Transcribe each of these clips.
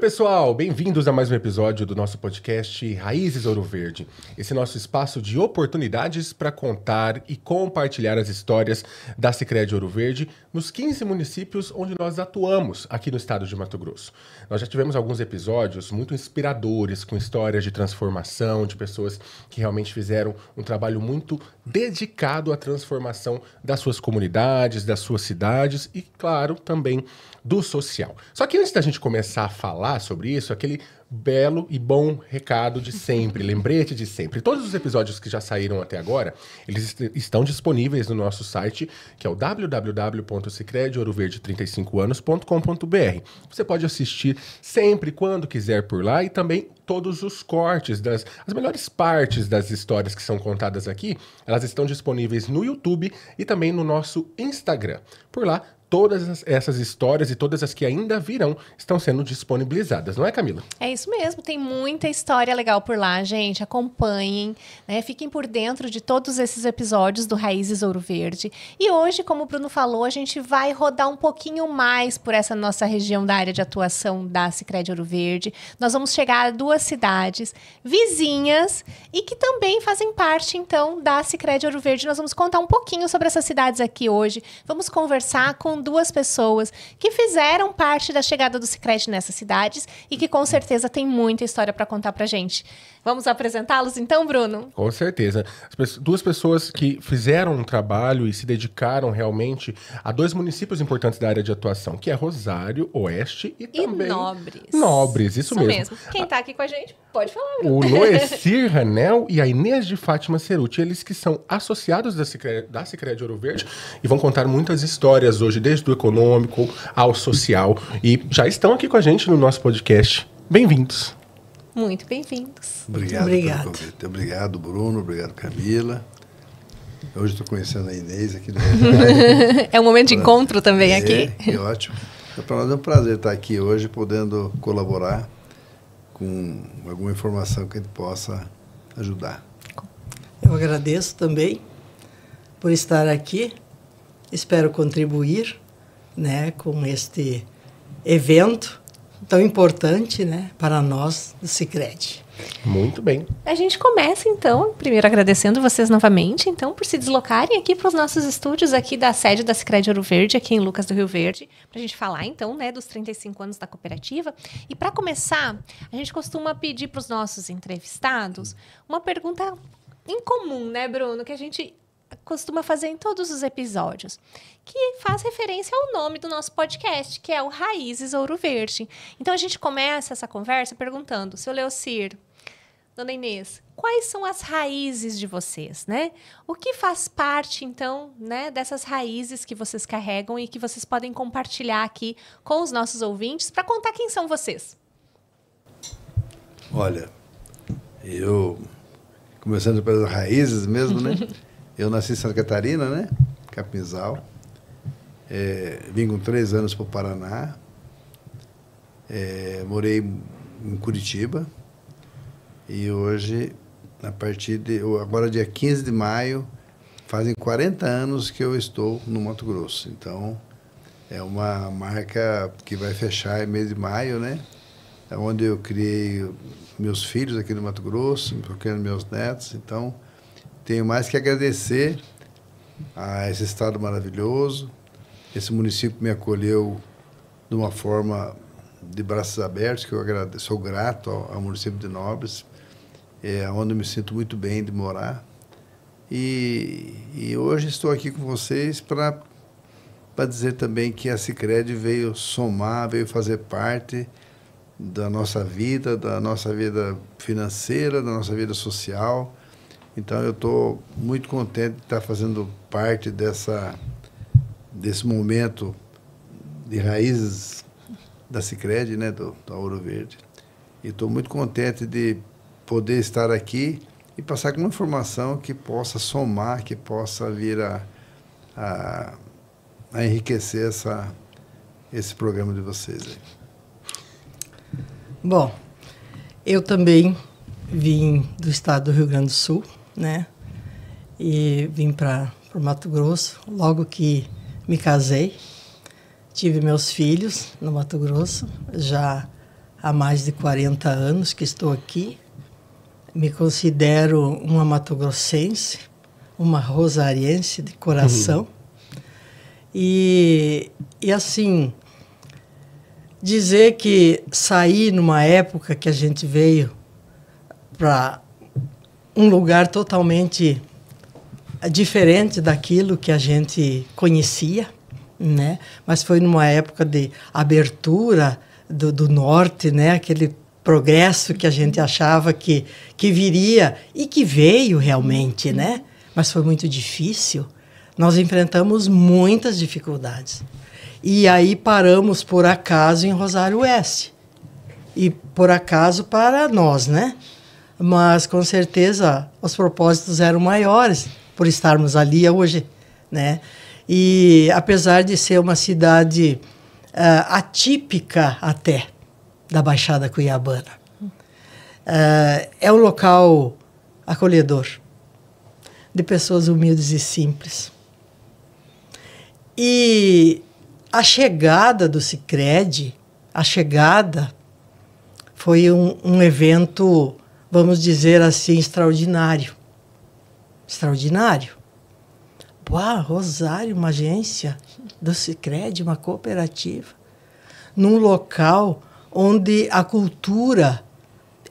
pessoal, bem-vindos a mais um episódio do nosso podcast Raízes Ouro Verde. Esse nosso espaço de oportunidades para contar e compartilhar as histórias da Sicredi Ouro Verde nos 15 municípios onde nós atuamos aqui no estado de Mato Grosso. Nós já tivemos alguns episódios muito inspiradores, com histórias de transformação, de pessoas que realmente fizeram um trabalho muito dedicado à transformação das suas comunidades, das suas cidades e, claro, também do social. Só que antes da gente começar a falar sobre isso, aquele belo e bom recado de sempre, lembrete de sempre. Todos os episódios que já saíram até agora, eles estão disponíveis no nosso site, que é o www.sicrediouroverde35anos.com.br. Você pode assistir sempre, quando quiser por lá, e também todos os cortes, as melhores partes das histórias que são contadas aqui, elas estão disponíveis no YouTube e também no nosso Instagram. Por lá, todas essas histórias e todas as que ainda virão estão sendo disponibilizadas, não é, Camila? É isso mesmo, tem muita história legal por lá, gente. Acompanhem, né? Fiquem por dentro de todos esses episódios do Raízes Ouro Verde. E hoje, como o Bruno falou, a gente vai rodar um pouquinho mais por essa nossa região da área de atuação da Sicredi Ouro Verde. Nós vamos chegar a 2 cidades vizinhas e que também fazem parte, então, da Sicredi Ouro Verde. Nós vamos contar um pouquinho sobre essas cidades aqui hoje. Vamos conversar com 2 pessoas que fizeram parte da chegada do Sicredi nessas cidades e que com certeza tem muita história para contar pra gente. Vamos apresentá-los então, Bruno? Com certeza. 2 pessoas que fizeram um trabalho e se dedicaram realmente a 2 municípios importantes da área de atuação, que é Rosário Oeste e também Nobres. Nobres, isso mesmo. Quem tá aqui com a gente, pode falar, Bruno. O Loecir Ranel e a Inês de Fátima Ceruti, eles que são associados da Sicredi Ouro Verde e vão contar muitas histórias hoje, desde o econômico ao social, e já estão aqui com a gente no nosso podcast. Bem-vindos. Muito bem-vindos. Obrigado pelo convite. Obrigado, Bruno. Obrigado, Camila. Hoje estou conhecendo a Inês aqui do É um momento de encontro também aqui. Que ótimo. Para nós é um prazer estar aqui hoje, podendo colaborar com alguma informação que a gente possa ajudar. Eu agradeço também por estar aqui. Espero contribuir, né, com este evento tão importante, né, para nós do Sicredi. Muito bem. A gente começa, então, primeiro agradecendo vocês novamente, então, por se deslocarem aqui para os nossos estúdios aqui da sede da Sicredi Ouro Verde, aqui em Lucas do Rio Verde, para a gente falar, então, né, dos 35 anos da cooperativa. E para começar, a gente costuma pedir para os nossos entrevistados uma pergunta incomum, né, Bruno, que a gente costuma fazer em todos os episódios, que faz referência ao nome do nosso podcast, que é o Raízes Ouro Verde. Então, a gente começa essa conversa perguntando, seu Leocir, dona Inês, quais são as raízes de vocês, né? O que faz parte, então, né, dessas raízes que vocês carregam e que vocês podem compartilhar aqui com os nossos ouvintes para contar quem são vocês? Olha, eu, começando pelas raízes mesmo, né? Eu nasci em Santa Catarina, né? Capinzal. Vim com 3 anos para o Paraná. Morei em Curitiba. E hoje, agora dia 15 de maio, fazem 40 anos que eu estou no Mato Grosso. Então, é uma marca que vai fechar em mês de maio, né? É onde eu criei meus filhos aqui no Mato Grosso, criando meus netos. Então, tenho mais que agradecer a esse estado maravilhoso. Esse município me acolheu de uma forma de braços abertos, que eu sou grato ao município de Nobres, onde eu me sinto muito bem de morar. E hoje estou aqui com vocês para dizer também que a Sicredi veio somar, veio fazer parte da nossa vida financeira, da nossa vida social. Então, eu estou muito contente de estar fazendo parte desse momento de raízes da Sicredi, né, da Ouro Verde. E estou muito contente de poder estar aqui e passar com uma informação que possa somar, que possa vir a enriquecer esse programa de vocês aí. Bom, eu também vim do estado do Rio Grande do Sul, né? E vim para o Mato Grosso logo que me casei. Tive meus filhos no Mato Grosso, já há mais de 40 anos que estou aqui. Me considero uma matogrossense, uma rosariense de coração. E assim, dizer que saí numa época que a gente veio para um lugar totalmente diferente daquilo que a gente conhecia, né? Mas foi numa época de abertura do norte, né? Aquele progresso que a gente achava que viria e que veio realmente, né? Mas foi muito difícil. Nós enfrentamos muitas dificuldades. E aí paramos, por acaso, em Rosário Oeste. E por acaso para nós, né? Mas, com certeza, os propósitos eram maiores por estarmos ali hoje, né? E, apesar de ser uma cidade atípica até da Baixada Cuiabana, é um local acolhedor, de pessoas humildes e simples. E a chegada do Sicredi, foi um evento, vamos dizer assim, extraordinário. Extraordinário. Uau, Rosário, uma agência do Sicredi, uma cooperativa, num local onde a cultura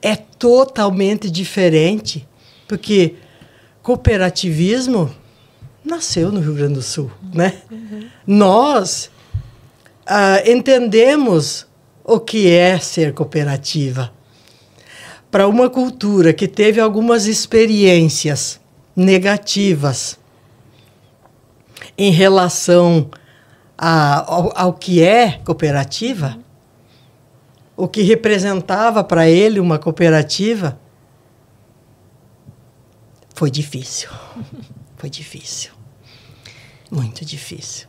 é totalmente diferente, porque cooperativismo nasceu no Rio Grande do Sul, né? Nós entendemos o que é ser cooperativa. Para uma cultura que teve algumas experiências negativas em relação ao que é cooperativa, o que representava para ele uma cooperativa, foi difícil. Foi difícil. Muito difícil.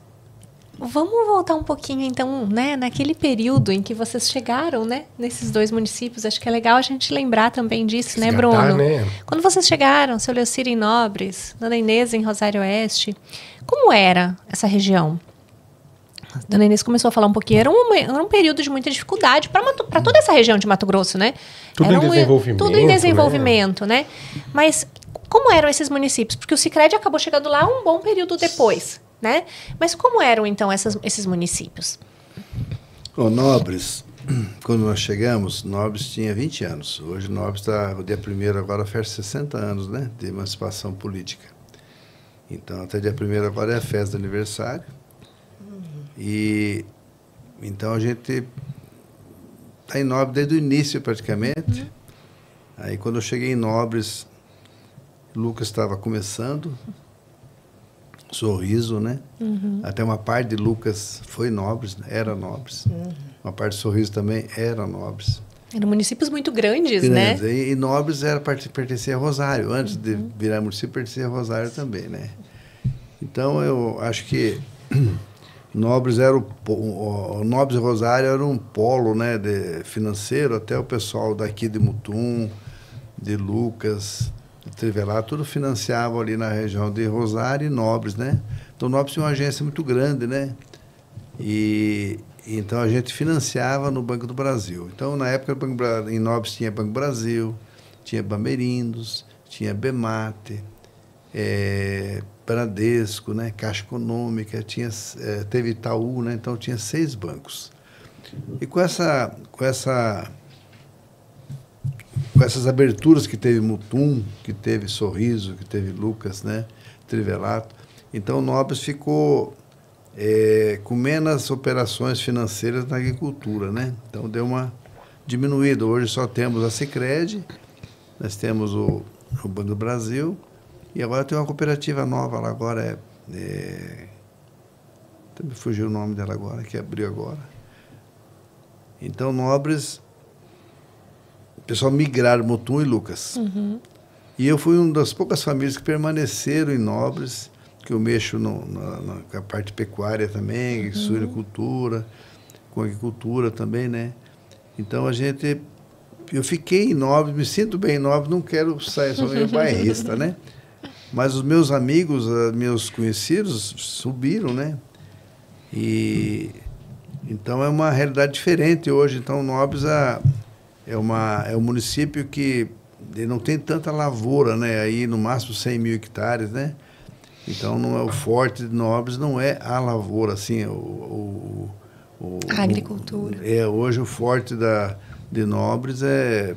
Vamos voltar um pouquinho, então, né, naquele período em que vocês chegaram, né, nesses dois municípios. Acho que é legal a gente lembrar também disso, né, Bruno? Né? Quando vocês chegaram, seu Leocir em Nobres, Dona Inês em Rosário Oeste, como era essa região? A Dona Inês começou a falar um pouquinho. Era um período de muita dificuldade para toda essa região de Mato Grosso, né? Tudo em desenvolvimento. Tudo em desenvolvimento, né? Mas como eram esses municípios? Porque o Sicredi acabou chegando lá um bom período depois, né? Mas como eram, então, esses municípios? O Nobres, quando nós chegamos, Nobres tinha 20 anos. Hoje Nobres está, o dia 1º agora faz 60 anos, né, de emancipação política. Então, até dia 1º agora é a festa do aniversário. E então a gente está em Nobres desde o início, praticamente. Aí, quando eu cheguei em Nobres, Lucas estava começando, Sorriso, né? Até uma parte de Lucas foi Nobres, era Nobres. Uma parte de Sorriso também era Nobres. Eram municípios muito grandes, né? E Nobres pertencia a Rosário. Antes de virar município, pertencia a Rosário também, né? Então, eu acho que Nobres Nobres e Rosário era um polo, né, financeiro, até o pessoal daqui de Mutum, de Lucas, de Trivelato, tudo financiava ali na região de Rosário e Nobres, né? Então, Nobres tinha uma agência muito grande, né? E então a gente financiava no Banco do Brasil. Então, na época, em Nobres tinha Banco Brasil, tinha Bamerindos, tinha Bemate, Bradesco, né? Caixa Econômica, teve Itaú, né? Então tinha 6 bancos. E com essas aberturas que teve Mutum, que teve Sorriso, que teve Lucas, né? Trivelato, então Nobres ficou com menos operações financeiras na agricultura, né? Então deu uma diminuída. Hoje só temos a Sicredi, nós temos o Banco do Brasil, e agora tem uma cooperativa nova lá agora, também fugiu o nome dela agora, que abriu agora. Então, Nobres, o pessoal migraram, Mutum e Lucas. E eu fui uma das poucas famílias que permaneceram em Nobres, que eu mexo na parte pecuária também, suinocultura, com agricultura também, né? Então, eu fiquei em Nobres, me sinto bem em Nobres, não quero sair, sou meio bairrista, né? Mas os meus amigos, meus conhecidos, subiram, né? E Então é uma realidade diferente hoje. Então Nobres é um município que ele não tem tanta lavoura, né? Aí no máximo 100 mil hectares, né? Então não é o forte de Nobres, não é a lavoura, assim, a agricultura. Hoje o forte de Nobres é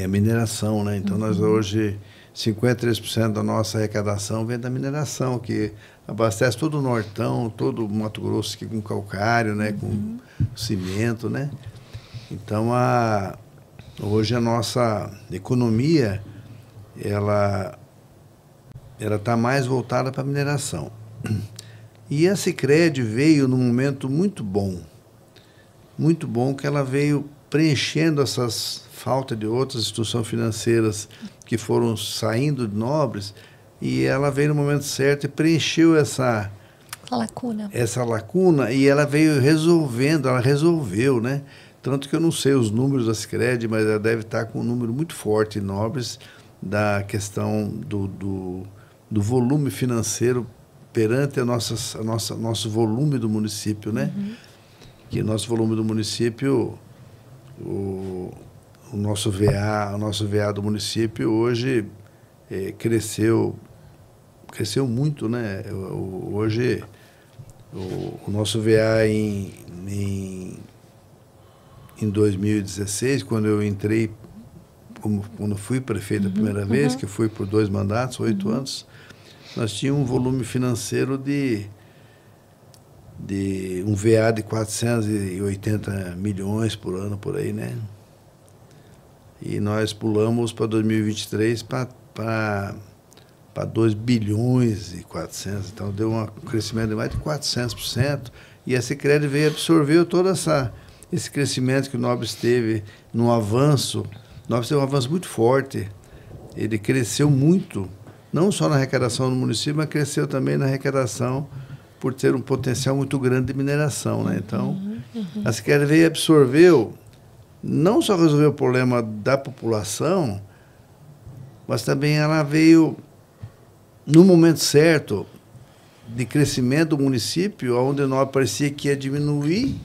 a mineração, né? Então nós hoje 53% da nossa arrecadação vem da mineração, que abastece todo o Nortão, todo o Mato Grosso aqui com calcário, né? Com cimento, né? Então hoje a nossa economia ela está mais voltada para a mineração. E a Sicredi veio num momento muito bom que ela veio preenchendo essas faltas de outras instituições financeiras que foram saindo de Nobres, e ela veio no momento certo e preencheu essa lacuna, e ela veio resolvendo, ela resolveu, né? Tanto que eu não sei os números da Sicredi, mas ela deve estar com um número muito forte em Nobres da questão do volume financeiro perante nosso volume do município, né? Que nosso volume do município, o nosso VA do município hoje cresceu muito, né? Hoje o nosso VA em 2016, quando eu entrei, quando fui prefeito a primeira vez, que fui por 2 mandatos, 8 anos, nós tínhamos um volume financeiro de um VA de 480 milhões por ano, por aí, né? E nós pulamos para 2023 para 2 bilhões e 400, então deu um crescimento de mais de 400%, e a Sicredi veio absorveu todo esse crescimento que o Nobres teve no avanço. Nobres teve um avanço muito forte, ele cresceu muito, não só na arrecadação do município, mas cresceu também na arrecadação por ter um potencial muito grande de mineração, né? Então, a Sicredi veio e absorveu, não só resolveu o problema da população, mas também ela veio no momento certo de crescimento do município, onde Nobres parecia que ia diminuir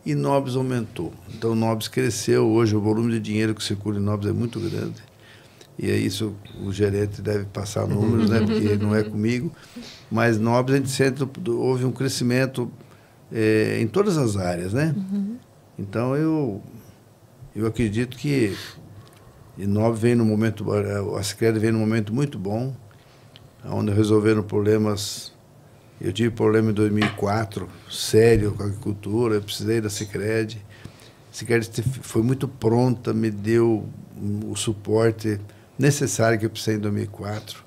e Nobres aumentou. Então, Nobres cresceu. Hoje o volume de dinheiro que circula em Nobres é muito grande. E é isso, o gerente deve passar números, né? Porque não é comigo. Mas Nobres, a gente sente, houve um crescimento em todas as áreas, né? Então, eu acredito que Nobres vem no momento, a Sicredi vem num momento muito bom, onde resolveram problemas. Eu tive problema em 2004, sério, com a agricultura, eu precisei da Sicredi. A Sicredi foi muito pronta, me deu o suporte necessário que eu precisei em 2004,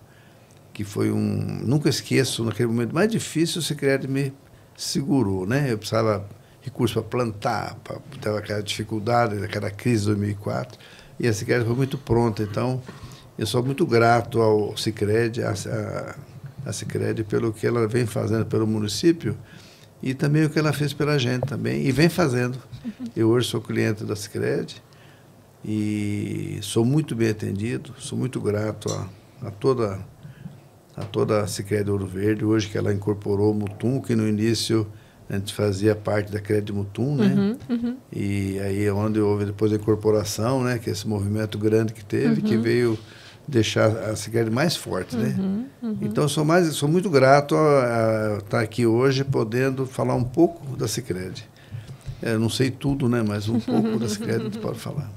que foi nunca esqueço, naquele momento mais difícil, a Sicredi me segurou, né? Eu precisava de recursos para plantar, teve aquela dificuldade, aquela crise de 2004, e a Sicredi foi muito pronta. Então, eu sou muito grato ao Sicredi, a Sicredi pelo que ela vem fazendo pelo município e também o que ela fez pela gente também, e vem fazendo. Eu hoje sou cliente da Sicredi e sou muito bem atendido, sou muito grato a toda a Sicredi Ouro Verde, hoje que ela incorporou o Mutum, que no início a gente fazia parte da Crédito Mutum, né? E aí é onde houve depois a incorporação, né? Que é esse movimento grande que teve, que veio deixar a Sicredi mais forte, né? Então, sou muito grato a estar aqui hoje, podendo falar um pouco da Sicredi. Não sei tudo, né? Mas um pouco da Sicredi a gente pode falar.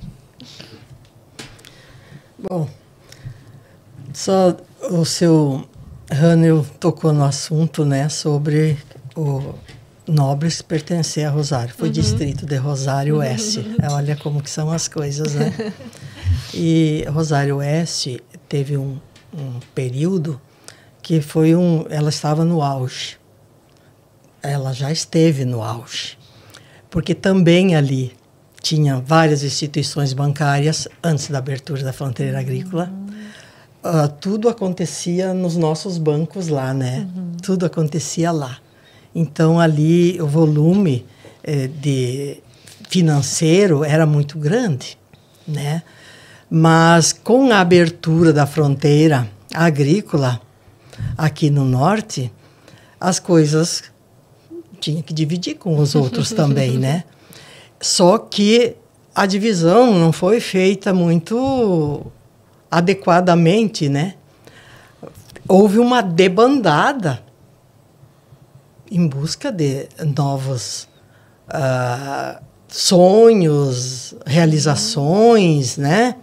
Bom, só o seu Rânio tocou no assunto, né? Sobre o Nobres pertencer a Rosário. Foi distrito de Rosário Oeste. Olha como que são as coisas, né? E Rosário Oeste teve um período que ela estava no auge. Ela já esteve no auge. Porque também ali tinha várias instituições bancárias antes da abertura da fronteira agrícola. Tudo acontecia nos nossos bancos lá, né? Tudo acontecia lá. Então, ali, o volume de financeiro era muito grande, né? Mas, com a abertura da fronteira agrícola aqui no norte, as coisas tinha que dividir com os outros também, né? Só que a divisão não foi feita muito adequadamente, né? Houve uma debandada em busca de novos sonhos, realizações, né?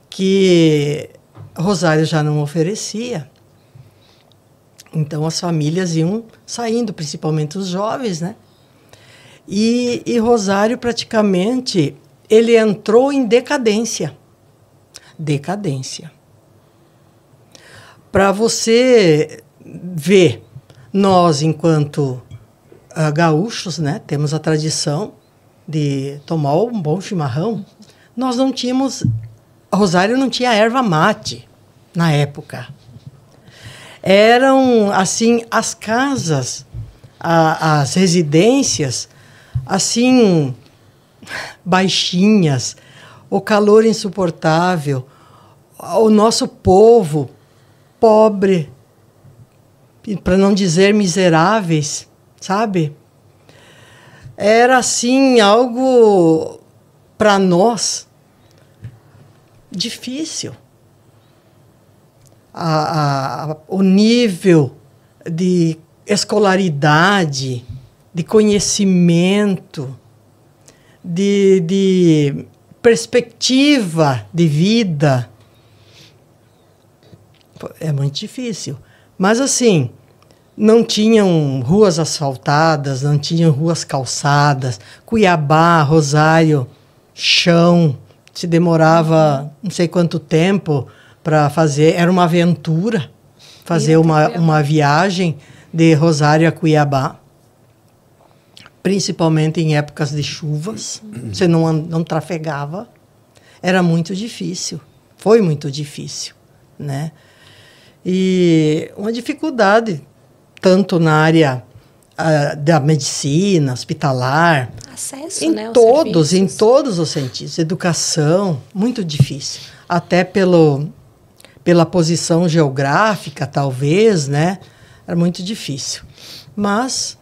Que Rosário já não oferecia. Então, as famílias iam saindo, principalmente os jovens, né? E Rosário, praticamente, ele entrou em decadência. Decadência. Para você ver, nós, enquanto gaúchos, né, temos a tradição de tomar um bom chimarrão. Nós não tínhamos... Rosário não tinha erva mate na época. Eram, assim, as casas, as residências, assim, baixinhas, o calor insuportável, o nosso povo pobre, para não dizer miseráveis, sabe? Era, assim, algo, para nós, difícil. O nível de escolaridade, de conhecimento, de perspectiva de vida é muito difícil. Mas, assim, não tinham ruas asfaltadas, não tinham ruas calçadas. Cuiabá, Rosário, chão, se demorava não sei quanto tempo para fazer, era uma aventura fazer uma viagem de Rosário a Cuiabá, principalmente em épocas de chuvas. Você não trafegava, era muito difícil, foi muito difícil, né? E uma dificuldade tanto na área da medicina, hospitalar, acesso, em né, aos todos os sentidos, educação, muito difícil, até pela posição geográfica, talvez, né? Era muito difícil. Mas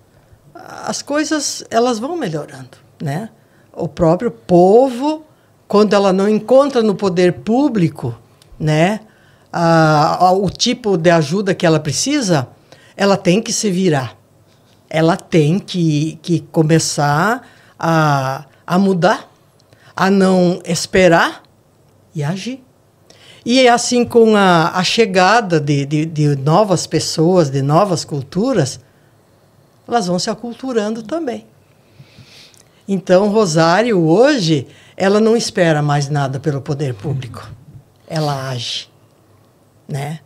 as coisas, elas vão melhorando, né? O próprio povo, quando ela não encontra no poder público, né, o tipo de ajuda que ela precisa, ela tem que se virar. Ela tem que começar a mudar, a não esperar e agir. E assim, com a chegada de novas pessoas, de novas culturas, elas vão se aculturando também. Então, Rosário, hoje, ela não espera mais nada pelo poder público. Ela age, né?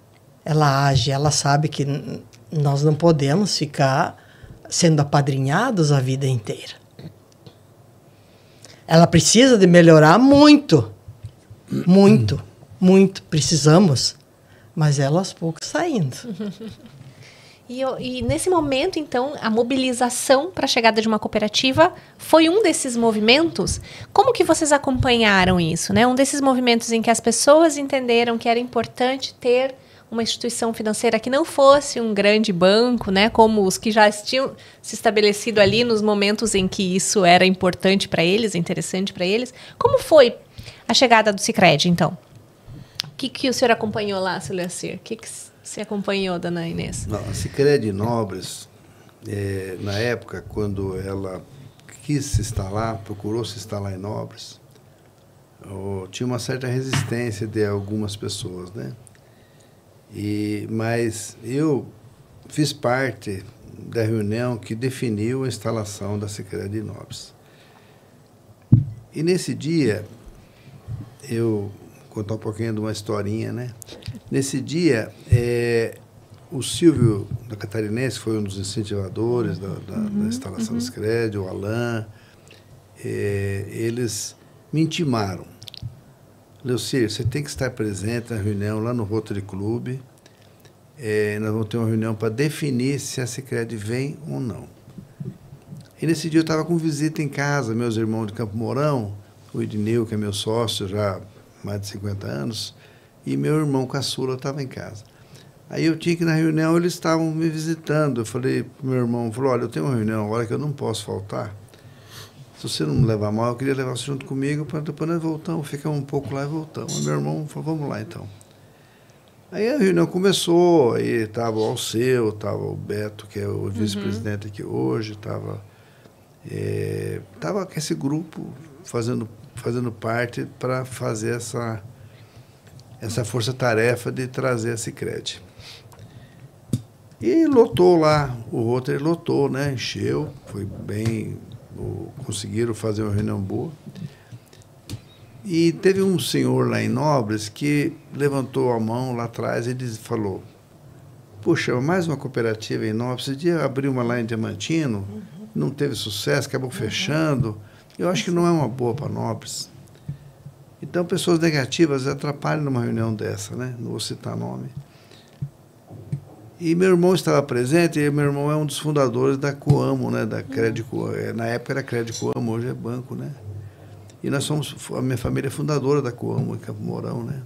Ela age, ela sabe que nós não podemos ficar sendo apadrinhados a vida inteira. Ela precisa de melhorar muito, muito. Muito, precisamos, mas ela aos poucos está indo. E nesse momento, então, a mobilização para a chegada de uma cooperativa foi um desses movimentos? Como que vocês acompanharam isso, né? Um desses movimentos em que as pessoas entenderam que era importante ter uma instituição financeira que não fosse um grande banco, né? Como os que já tinham se estabelecido ali nos momentos em que isso era importante para eles, interessante para eles. Como foi a chegada do Sicredi, então? O que o senhor acompanhou lá, seu Leacir? O que você acompanhou, dona Inês? Não, a Sicredi Nobres, na época, quando ela quis se instalar, procurou se instalar em Nobres, tinha uma certa resistência de algumas pessoas, né? Mas eu fiz parte da reunião que definiu a instalação da Sicredi Nobres. E nesse dia, eu... contar um pouquinho de uma historinha, né? Nesse dia, o Silvio da Catarinense foi um dos incentivadores da instalação do Sicredi, o Alain. Eles me intimaram. Leocir, você tem que estar presente na reunião lá no Rotary Club. Nós vamos ter uma reunião para definir se a Sicredi vem ou não. E nesse dia eu estava com visita em casa, meus irmãos de Campo Mourão, o Idineu, que é meu sócio já mais de 50 anos, e meu irmão caçula estava em casa. Aí eu tinha que ir na reunião, eles estavam me visitando. Eu falei pro meu irmão, falou, olha, eu tenho uma reunião agora que eu não posso faltar. Se você não me levar mal, eu queria levar você junto comigo, para depois nós voltamos, ficamos um pouco lá e voltamos. Aí meu irmão falou, vamos lá então. Aí a reunião começou, aí estava o Alceu, estava o Beto, que é o vice-presidente aqui hoje, estava com esse grupo fazendo parte para fazer essa força-tarefa de trazer a Sicredi. E lotou lá, o Rotary lotou, né? Encheu, foi bem, conseguiram fazer uma reunião boa. E teve um senhor lá em Nobres que levantou a mão lá atrás e falou, puxa, mais uma cooperativa em Nobres, esse dia abriu uma lá em Diamantino, não teve sucesso, acabou fechando, eu acho que não é uma boa para Nobres. Então, pessoas negativas atrapalham numa reunião dessa, né? Não vou citar nome. E meu irmão estava presente, e meu irmão é um dos fundadores da Coamo, né? Da Credicoamo. Na época era Credicoamo, hoje é banco, né? E nós somos, a minha família é fundadora da Coamo, em Campo Mourão, né?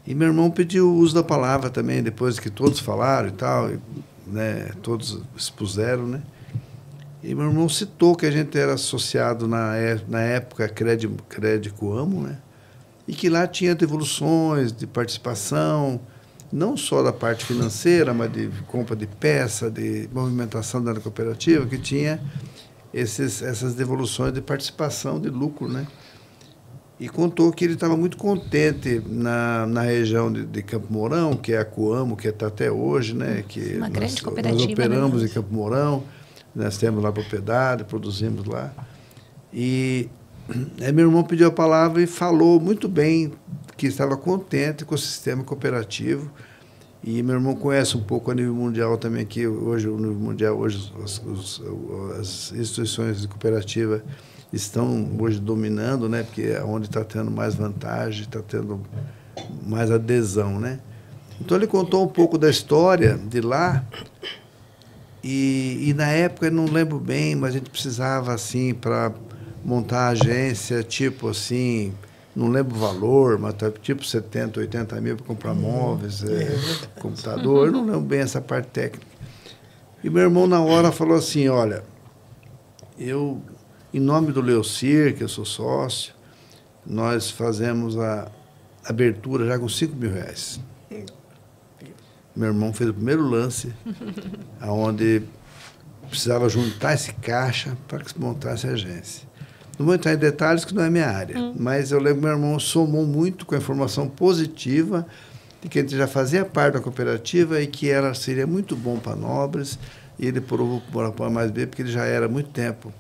E meu irmão pediu o uso da palavra também, depois que todos falaram e tal, né? Todos expuseram, né? E meu irmão citou que a gente era associado na época Credicoamo, né? E que lá tinha devoluções de participação, não só da parte financeira, mas de compra de peça, de movimentação da cooperativa, que tinha essas devoluções de participação, de lucro, né? E contou que ele estava muito contente na região de Campo Mourão, que é a Coamo, que está até hoje, né? Que uma grande cooperativa. Nós operamos em Campo Mourão, nós temos lá propriedade, produzimos lá. E aí meu irmão pediu a palavra e falou muito bem que estava contente com o sistema cooperativo. E meu irmão conhece um pouco a nível mundial também, que hoje, no nível mundial, hoje as instituições de cooperativa estão hoje dominando, né? Porque é onde está tendo mais vantagem, está tendo mais adesão, né? Então ele contou um pouco da história de lá. E na época, eu não lembro bem, mas a gente precisava, assim, para montar a agência, tipo assim, não lembro o valor, mas tipo 70, 80 mil para comprar móveis, computador, eu não lembro bem essa parte técnica. E meu irmão, na hora, falou assim, olha, eu, em nome do Leocir, que eu sou sócio, nós fazemos a abertura já com R$5.000. Meu irmão fez o primeiro lance, onde precisava juntar esse caixa para que se montasse a agência. Não vou entrar em detalhes, que não é minha área, mas eu lembro que meu irmão somou muito com a informação positiva de que a gente já fazia parte da cooperativa e que ela seria muito bom para Nobres, e ele provou para mais bem, porque ele já era há muito tempo.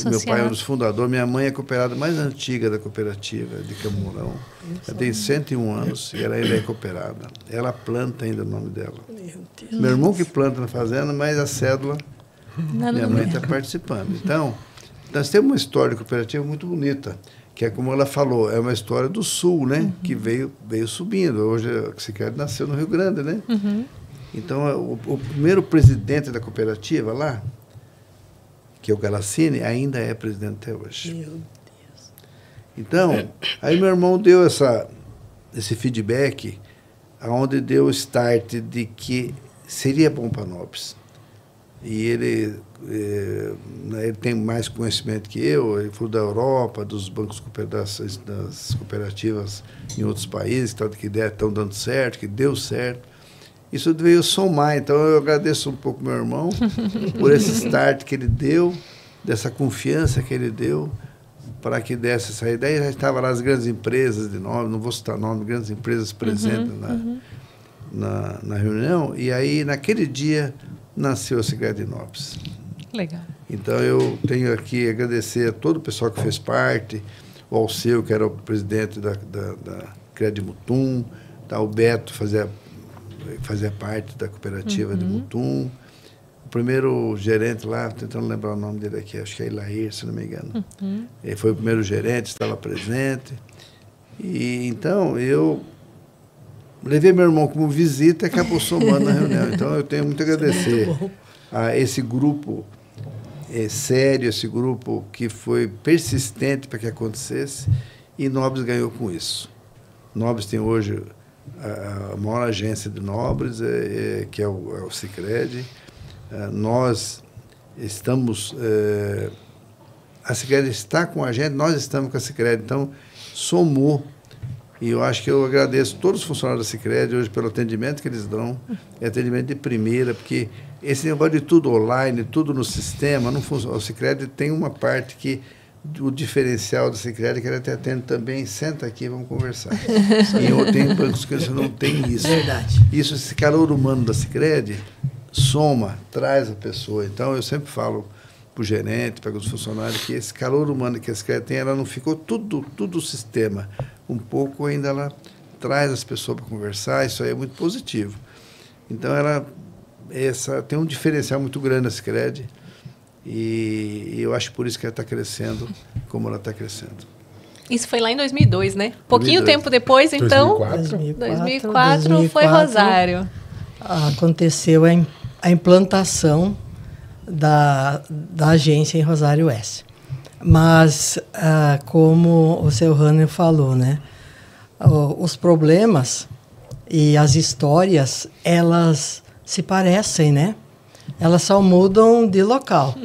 Meu pai é um dos fundadores, minha mãe é a cooperada mais antiga da cooperativa de Campo Mourão. Ela tem 101 anos e ela ainda é cooperada. Ela planta ainda o nome dela. Meu irmão que planta na fazenda, mas a cédula, minha mãe está participando. Então, nós temos uma história cooperativa muito bonita, que é como ela falou, é uma história do Sul, né? Que veio subindo. Hoje a Sicredi nasceu no Rio Grande, né? Então, o primeiro presidente da cooperativa lá, que é o Galassini, ainda é presidente até hoje. Meu Deus. Então, aí meu irmão deu esse feedback, onde deu o start de que seria bom para Nobres. E ele tem mais conhecimento que eu, ele foi da Europa, dos bancos das cooperativas em outros países, que estão dando certo, que deu certo. Isso veio somar, então eu agradeço um pouco meu irmão por esse start que ele deu, dessa confiança que ele deu, para que desse essa ideia. Já estavam lá as grandes empresas de nome, não vou citar nome, grandes empresas presentes na reunião, e aí naquele dia nasceu a Sicredi Nobres. Legal. Então eu tenho aqui a agradecer a todo o pessoal que fez parte, o Alceu, que era o presidente da Credi Mutum, o Beto fazia parte da cooperativa de Mutum. O primeiro gerente lá, tentando lembrar o nome dele aqui, acho que é Ilair, se não me engano. Ele foi o primeiro gerente, estava presente. E então eu levei meu irmão como visita e acabou somando na reunião. Então eu tenho muito a agradecer a esse grupo sério, esse grupo que foi persistente para que acontecesse, e Nobres ganhou com isso. Nobres tem hoje a maior agência de Nobres, que é o Sicredi. Nós estamos... a Sicredi está com a gente, nós estamos com a Sicredi. Então, somou. E eu acho que eu agradeço todos os funcionários da Sicredi hoje pelo atendimento que eles dão. É atendimento de primeira, porque esse negócio de tudo online, tudo no sistema, não funciona. O Sicredi tem uma parte que... O diferencial da Sicredi é que ela te atende também. Senta aqui, vamos conversar. E eu tenho bancos que você não tem isso. Verdade. Isso, esse calor humano da Sicredi soma, traz a pessoa. Então, eu sempre falo para o gerente, para os funcionários, que esse calor humano que a Sicredi tem, ela não ficou tudo o sistema. Um pouco ainda ela traz as pessoas para conversar, isso aí é muito positivo. Então, ela tem um diferencial muito grande a Sicredi. E eu acho por isso que ela está crescendo como ela está crescendo. Isso foi lá em 2002, né? Pouquinho tempo depois, então... 2004 foi Rosário. Aconteceu a implantação da agência em Rosário Oeste. Mas, como o seu Hânio falou, né? Os problemas e as histórias, elas se parecem, né? Elas só mudam de local.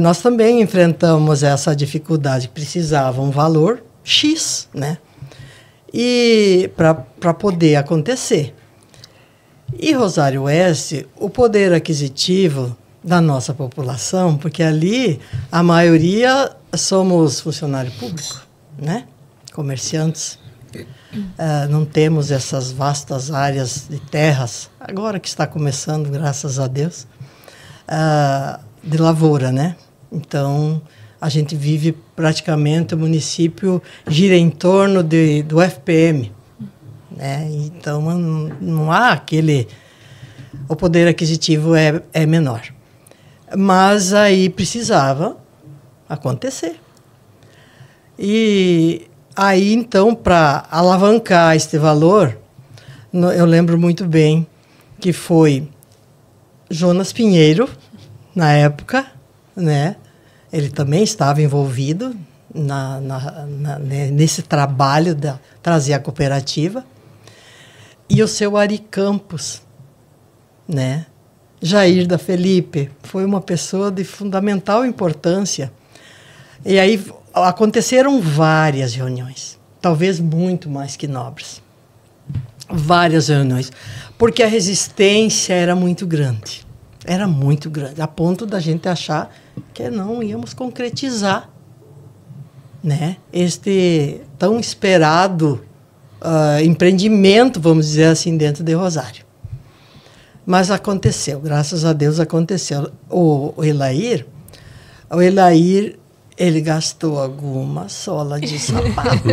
Nós também enfrentamos essa dificuldade. Precisava um valor X, né? E para poder acontecer. E Rosário Oeste, o poder aquisitivo da nossa população, porque ali a maioria somos funcionário público, né? Comerciantes. Não temos essas vastas áreas de terras, agora que está começando, graças a Deus, de lavoura, né? Então, a gente vive praticamente, o município gira em torno do FPM, né? Então, não há aquele... O poder aquisitivo é menor. Mas aí precisava acontecer. E aí, então, para alavancar este valor, eu lembro muito bem que foi Jonas Pinheiro, na época, né? Ele também estava envolvido nesse trabalho de trazer a cooperativa. E o seu Ari Campos, né? Jair da Felipe, foi uma pessoa de fundamental importância. E aí aconteceram várias reuniões, talvez muito mais que Nobres. Várias reuniões, porque a resistência era muito grande, a ponto da gente achar que não íamos concretizar, né, este tão esperado empreendimento, vamos dizer assim, dentro de Rosário. Mas aconteceu, graças a Deus aconteceu. O Elair, ele gastou alguma sola de sapato,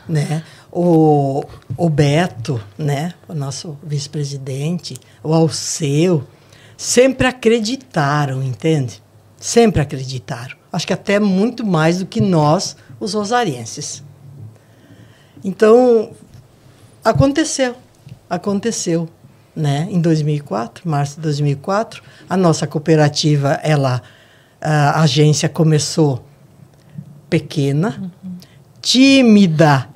né? O Beto, né? O nosso vice-presidente, o Alceu, sempre acreditaram, entende? Sempre acreditaram. Acho que até muito mais do que nós, os rosarienses. Então, aconteceu, né? Em 2004, março de 2004, a nossa cooperativa, a agência começou pequena, tímida,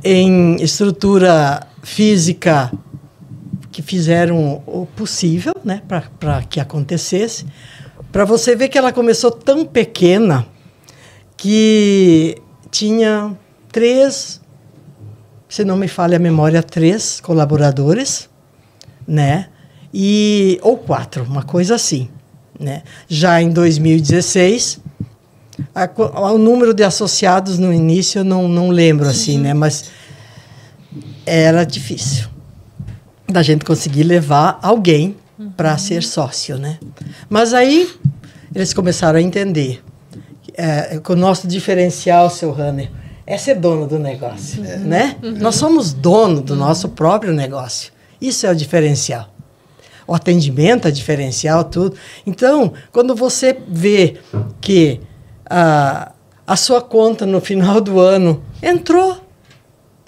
em estrutura física, que fizeram o possível, né, para que acontecesse. Para você ver que ela começou tão pequena que tinha 3, se não me falha a memória, 3 colaboradores, né, ou 4, uma coisa assim, né. Já em 2016... o número de associados no início eu não lembro assim, né? Mas era difícil da gente conseguir levar alguém para ser sócio, né? Mas aí eles começaram a entender que o nosso diferencial, seu Hanner, é ser dono do negócio, né? Nós somos dono do nosso próprio negócio. Isso é o diferencial. O atendimento é diferencial, tudo. Então, quando você vê que a sua conta no final do ano entrou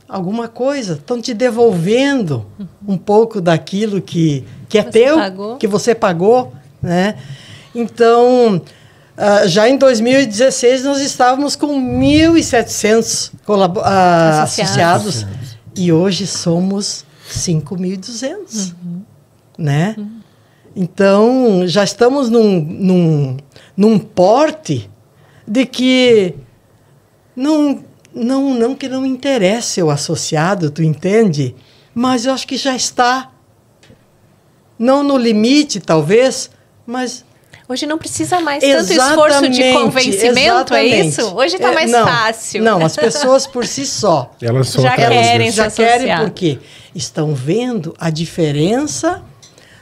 alguma coisa, estão te devolvendo um pouco daquilo que é teu, que você pagou, né? Então, Já em 2016, nós estávamos com 1.700 associados. E hoje somos 5.200. Né? Então, já estamos num porte de que não que não interesse o associado, tu entende? Mas eu acho que já está, não no limite, talvez, mas... Hoje não precisa mais tanto esforço de convencimento, é isso? Hoje está mais fácil. Não, as pessoas por si só. Elas já querem se associar. Já querem porque estão vendo a diferença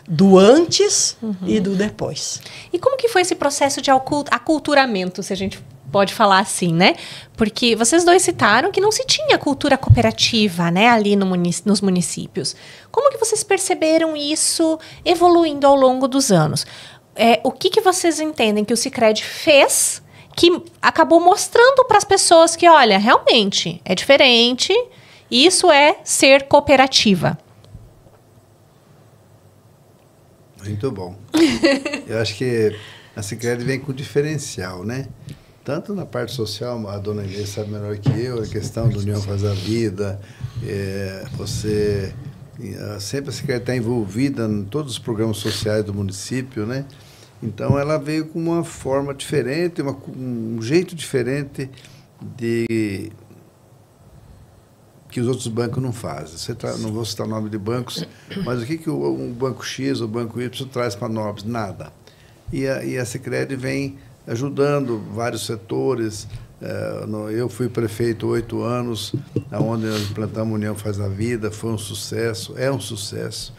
do antes e do depois. E como que foi esse processo de aculturamento, se a gente pode falar assim, né? Porque vocês dois citaram que não se tinha cultura cooperativa, né, ali nos municípios. Como que vocês perceberam isso evoluindo ao longo dos anos? O que vocês entendem que o Sicredi fez que acabou mostrando para as pessoas que, olha, realmente é diferente, isso é ser cooperativa? Muito bom. Eu acho que a Sicredi vem com diferencial, né? Tanto na parte social, a dona Inês sabe melhor que eu, a questão do União Faz a Vida, sempre a Sicredi está envolvida em todos os programas sociais do município, né? Então, ela veio com uma forma diferente, um jeito diferente de que os outros bancos não fazem. Não vou citar o nome de bancos, mas o que um banco X ou banco Y traz para nós? Nada. E a Sicredi vem ajudando vários setores. Eu fui prefeito 8 anos, onde nós implantamos a União Faz a Vida, foi um sucesso, é um sucesso.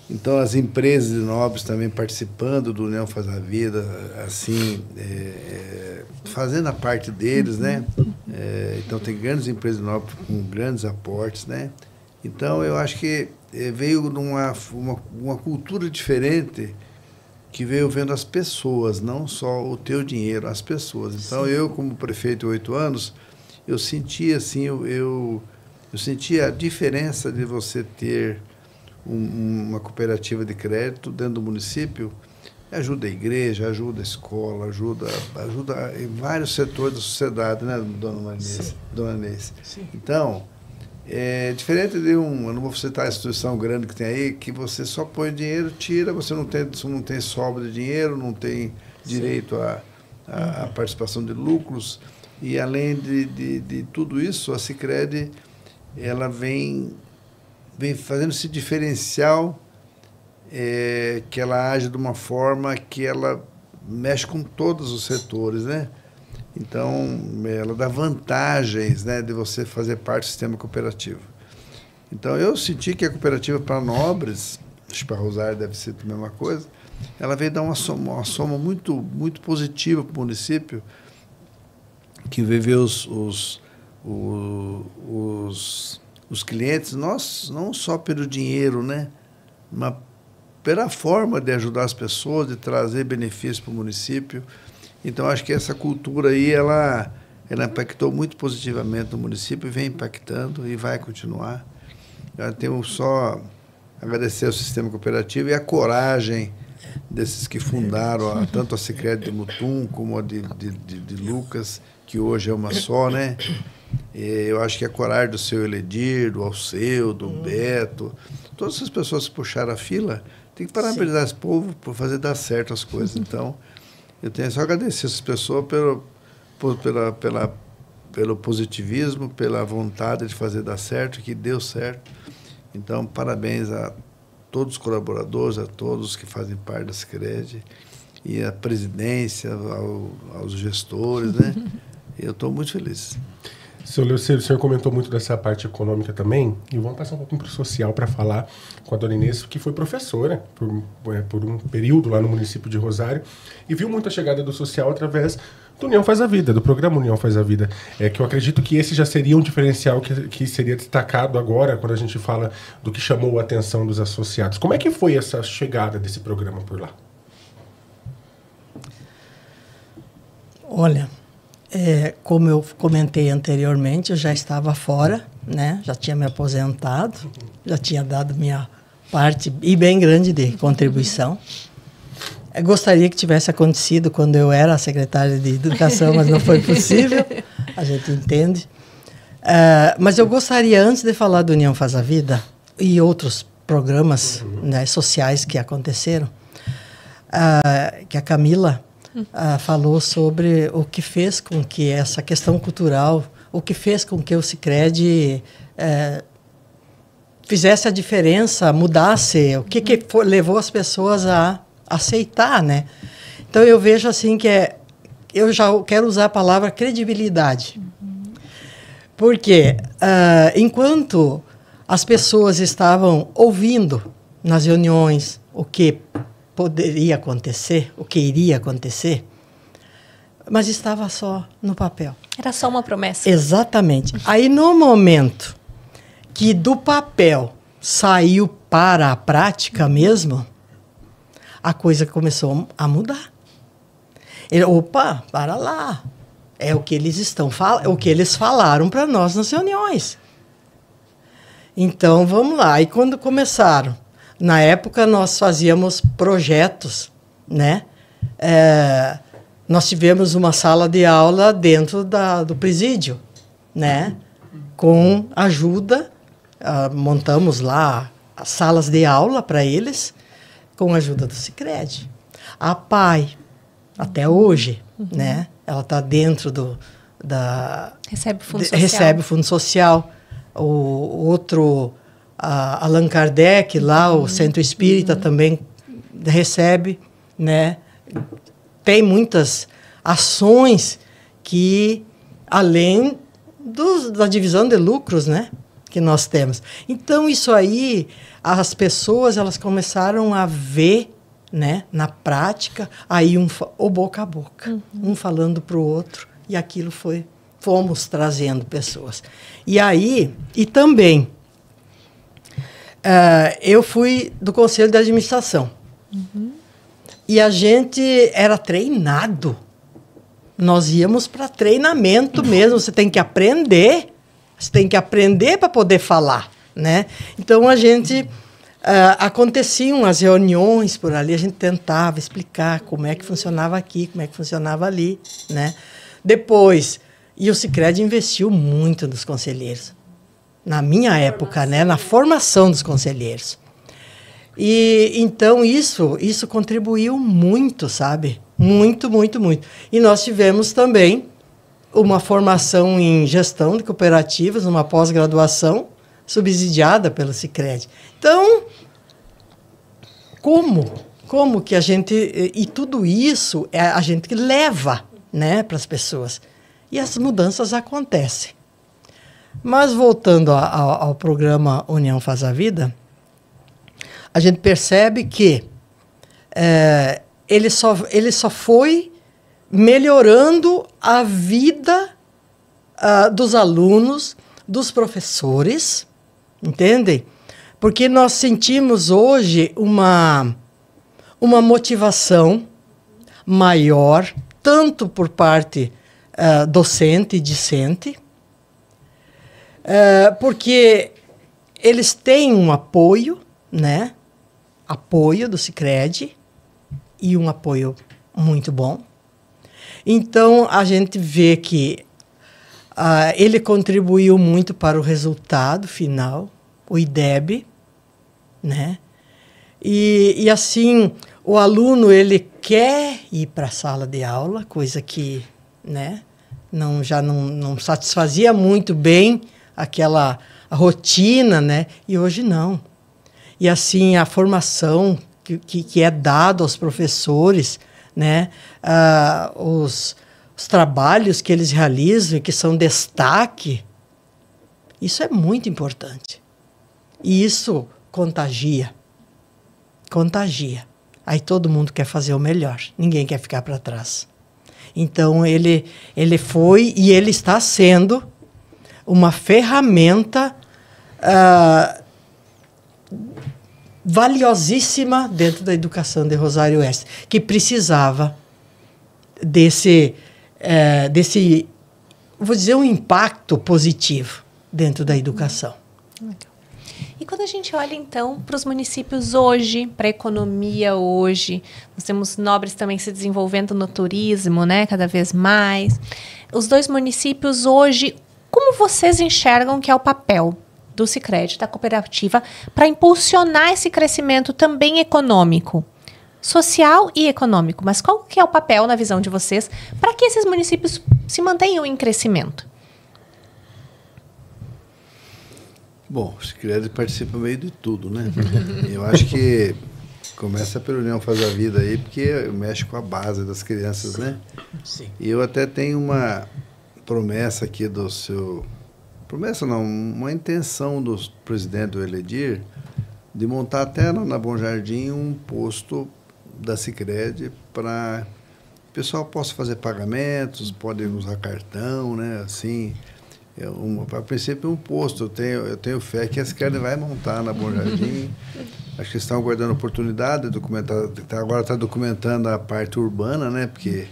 Então, as empresas de Nobres também participando do União Faz a Vida, assim, fazendo a parte deles, né? Então, tem grandes empresas de Nobres com grandes aportes, né? Então, eu acho que veio uma cultura diferente que veio vendo as pessoas, não só o teu dinheiro, as pessoas. Então, eu, como prefeito de 8 anos, eu sentia, assim, eu sentia a diferença de você ter uma cooperativa de crédito dentro do município, ajuda a igreja, ajuda a escola, ajuda em vários setores da sociedade, né, dona Inês? Sim. Então, é diferente de eu não vou citar a instituição grande que tem aí, que você só põe dinheiro, tira, você não tem sobra de dinheiro, não tem direito à participação de lucros, e além de tudo isso, a Sicredi, ela vem fazendo esse diferencial, que ela age de uma forma que ela mexe com todos os setores, né? Então, ela dá vantagens, né, de você fazer parte do sistema cooperativo. Então, eu senti que a cooperativa para Nobres, acho que para Rosário deve ser a mesma coisa, ela veio dar uma soma muito, muito positiva para o município, que veio ver os clientes, não só pelo dinheiro, né, mas pela forma de ajudar as pessoas, de trazer benefícios para o município. Então, acho que essa cultura aí, ela impactou muito positivamente no município, vem impactando e vai continuar. Eu tenho só agradecer ao sistema cooperativo e a coragem desses que fundaram tanto a Sicredi de Mutum como a de Lucas, que hoje é uma só, né? Eu acho que a coragem do seu Eledir, do Alceu, do Beto, todas essas pessoas que puxaram a fila, tem que parabenizar esse povo por fazer dar certo as coisas. Então, eu tenho só agradecer essas pessoas pelo positivismo, pela vontade de fazer dar certo, que deu certo. Então, parabéns a todos os colaboradores, a todos que fazem parte da Sicredi, e a presidência, aos gestores, né? Eu estou muito feliz. O senhor comentou muito dessa parte econômica também, e vamos passar um pouquinho para o social para falar com a dona Inês, que foi professora por um período lá no município de Rosário, e viu muito a chegada do social através do União Faz a Vida, do programa União Faz a Vida, que eu acredito que esse já seria um diferencial que seria destacado agora, quando a gente fala do que chamou a atenção dos associados. Como é que foi essa chegada desse programa por lá? Olha, como eu comentei anteriormente, eu já estava fora, né? Já tinha me aposentado, já tinha dado minha parte, e bem grande, de contribuição. Eu gostaria que tivesse acontecido quando eu era secretária de Educação, mas não foi possível, a gente entende. Mas eu gostaria, antes de falar do União Faz a Vida e outros programas né, sociais que aconteceram, que a Camila falou sobre o que fez com que essa questão cultural, o que fez com que o Sicredi fizesse a diferença, mudasse, o que levou as pessoas a aceitar, né? Então eu vejo assim que eu já quero usar a palavra credibilidade. Porque enquanto as pessoas estavam ouvindo nas reuniões o que poderia acontecer, o que iria acontecer, mas estava só no papel. Era só uma promessa. Exatamente. Aí no momento que do papel saiu para a prática mesmo, a coisa começou a mudar. Opa, para lá. É o que eles falaram para nós nas reuniões. Então, vamos lá. E quando começaram? Na época, nós fazíamos projetos, né? Nós tivemos uma sala de aula dentro do presídio, né? Com ajuda, montamos lá as salas de aula para eles, com a ajuda do Sicredi. A PAI, até hoje, né? Ela está dentro Recebe fundo social. Recebe fundo social. O outro, Allan Kardec, lá, o Centro Espírita também recebe, né? Tem muitas ações que, além da divisão de lucros, né? Que nós temos. Então, isso aí, as pessoas, elas começaram a ver, né, na prática, aí o boca a boca, um falando para o outro, e aquilo fomos trazendo pessoas. E aí, e também, eu fui do Conselho de Administração, e a gente era treinado, nós íamos para treinamento mesmo, você tem que aprender para poder falar, né? Então, a gente... aconteciam as reuniões por ali, a gente tentava explicar como é que funcionava aqui, como é que funcionava ali, né? Depois, e o Sicredi investiu muito nos conselheiros, na minha época, né? Na formação dos conselheiros. E então isso contribuiu muito, sabe? Muito, muito, muito. E nós tivemos também uma formação em gestão de cooperativas, uma pós-graduação, subsidiada pelo Sicredi. Então, como que a gente... E tudo isso a gente leva, né, para as pessoas. E as mudanças acontecem. Mas, voltando ao programa União Faz a Vida, a gente percebe que ele só foi melhorando a vida dos alunos, dos professores, entendem? Porque nós sentimos hoje uma motivação maior, tanto por parte docente e discente, porque eles têm um apoio, né? Apoio do Sicredi, e um apoio muito bom. Então, a gente vê que ele contribuiu muito para o resultado final, o IDEB, né? E assim, o aluno, ele quer ir para a sala de aula, coisa que, né, já não satisfazia muito bem aquela rotina, né? E hoje não. E assim, a formação que é dada aos professores, né? Os trabalhos que eles realizam, que são destaque, isso é muito importante. E isso contagia. Contagia. Aí todo mundo quer fazer o melhor. Ninguém quer ficar para trás. Então, ele foi e ele está sendo uma ferramenta valiosíssima dentro da educação de Rosário Oeste, que precisava desse, vou dizer, um impacto positivo dentro da educação. E E quando a gente olha, então, para os municípios hoje, para a economia hoje, nós temos Nobres também se desenvolvendo no turismo, né, cada vez mais. Os dois municípios hoje, como vocês enxergam que é o papel do Sicredi, da cooperativa, para impulsionar esse crescimento também econômico? Social e econômico, mas qual que é o papel, na visão de vocês, para que esses municípios se mantenham em crescimento? Bom, o Sicredi participa meio de tudo, né? Eu acho que começa pela União Faz a Vida aí, porque mexe com a base das crianças, né? Sim. E eu até tenho uma promessa aqui do seu... Promessa não, uma intenção do presidente do Eledir de montar até na Bom Jardim um posto da Sicredi para o pessoal possa fazer pagamentos, pode usar cartão, né? Assim, a princípio um posto. Eu tenho fé que a Sicredi vai montar na Bom Jardim. Acho que estão aguardando oportunidade de documentar. Agora está documentando a parte urbana, né? Porque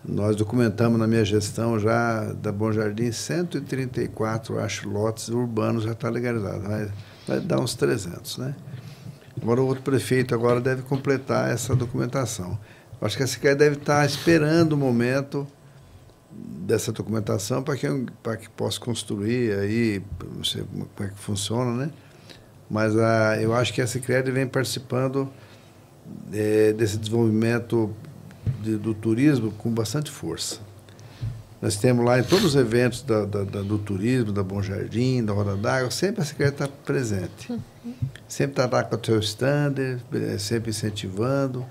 nós documentamos na minha gestão já da Bom Jardim 134, acho, lotes urbanos já está legalizado. Vai dar uns 300, né? Agora o outro prefeito agora deve completar essa documentação. Eu acho que a Sicredi deve estar esperando o momento dessa documentação para que possa construir aí, não sei como é que funciona, né? Mas eu acho que a Sicredi vem participando desse desenvolvimento do turismo com bastante força. Nós temos lá em todos os eventos do turismo, da Bom Jardim, da Roda d'Água, sempre a Sicredi está presente. Sempre está lá com o seu stand, sempre incentivando.